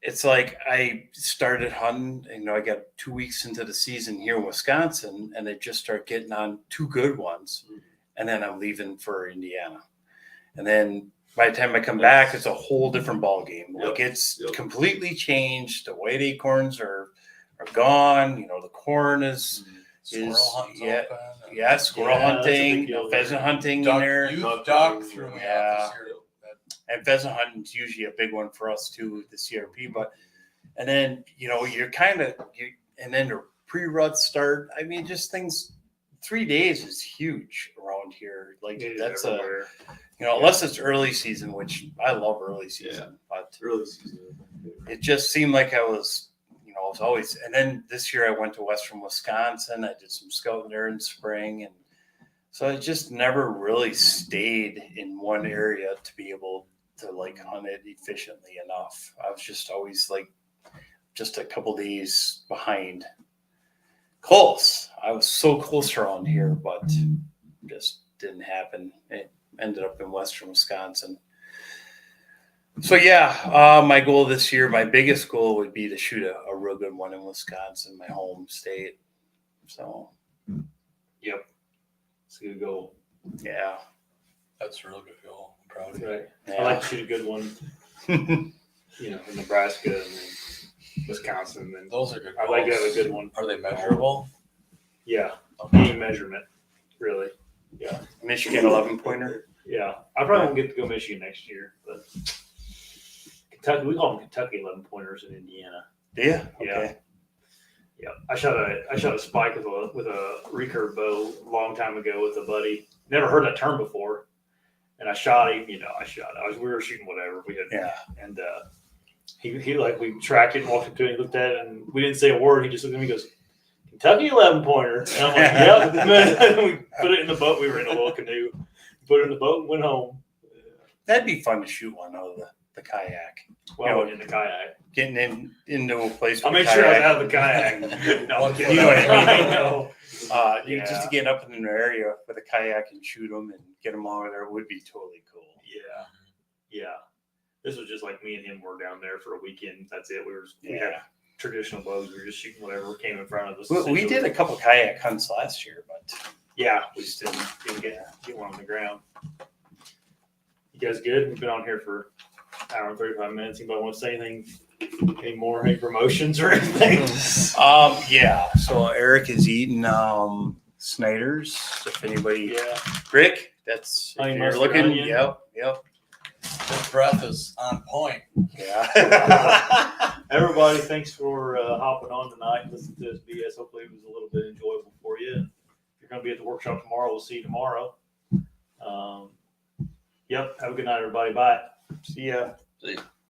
S2: it's like I started hunting, and I got 2 weeks into the season here in Wisconsin, and I just start getting on 2 good ones, and then I'm leaving for Indiana, and then by the time I come back, it's a whole different ball game. Like, it's completely changed. The white acorns are gone. You know, the corn is
S6: Squirrel hunting's open. and
S2: squirrel
S1: Yeah, that's a big
S2: hunting,
S1: deal.
S2: pheasant hunting in
S6: Duck,
S2: there.
S6: duck threw me
S2: Yeah.
S6: out this year.
S2: And pheasant hunting's usually a big one for us too, the CRP. But and then you're kind of and then the pre-ruts start. I mean, just things. 3 days is huge around here. Like, that's
S1: everywhere.
S2: unless it's early season, which I love early season, but
S4: Early season.
S2: it just seemed like I was always. And then this year I went to Western Wisconsin. I did some scouting there in spring, and so I just never really stayed in one area to be able to like hunt it efficiently enough. I was just always like just a couple days behind. Close. I was so close around here, but just didn't happen. It ended up in Western Wisconsin. So my goal this year, my biggest goal would be to shoot a real good one in Wisconsin, my home state. So,
S1: Yep. It's a good goal.
S2: yeah.
S6: That's a real good goal. I'm proud of you.
S1: Right.
S2: Yeah.
S1: I like to shoot a good one, in Nebraska and then Wisconsin. And
S6: Those are good
S1: I'd
S6: goals.
S1: like to have a good one.
S6: Are they measurable?
S1: Yeah. Any measurement, really. Yeah.
S2: Michigan 11-pointer.
S1: Yeah. I probably won't get to go Michigan next year, but Kentucky, we call them Kentucky 11-pointers in Indiana.
S2: Yeah.
S1: Yeah.
S2: Okay.
S1: Yeah. I shot a spike with a recurve bow a long time ago with a buddy. Never heard that term before. And I shot him, we were shooting whatever we had.
S2: Yeah.
S1: And he like, we tracked it and walked up to it and he looked at it and we didn't say a word. He just looked at me and goes, Kentucky 11-pointer. And I'm like, yep. We put it in the boat. We were in a little canoe. Put it in the boat and went home.
S2: That'd be fun to shoot one out of the kayak.
S1: Well, in the kayak.
S2: Getting into a place
S1: I'll
S2: with
S1: make
S2: a
S1: sure I was
S2: kayak.
S1: out of the kayak. No, I'm kidding.
S2: You know what I mean?
S1: know.
S2: Just to get up in an area with a kayak and shoot them and get them over there would be totally cool.
S1: Yeah. This was just like me and him were down there for a weekend. That's it. We had traditional bows. We were just shooting whatever came in front of us.
S2: We did a couple kayak hunts last year, but
S1: Yeah, we just didn't get one on the ground. You guys good? We've been on here for an hour and 35 minutes. Anybody want to say anything? Any more? Any promotions or anything?
S2: So Eric is eating Snyder's. If anybody, Rick, that's
S1: Honey
S2: if you're
S1: mustard
S2: looking.
S1: onion.
S2: Yep.
S6: The breath is on point.
S2: Yeah.
S1: Everybody, thanks for hopping on tonight and listening to this BS. Hopefully it was a little bit enjoyable for you. If you're going to be at the workshop tomorrow. We'll see you tomorrow. Yep. Have a good night, everybody. Bye.
S2: See ya.
S3: See.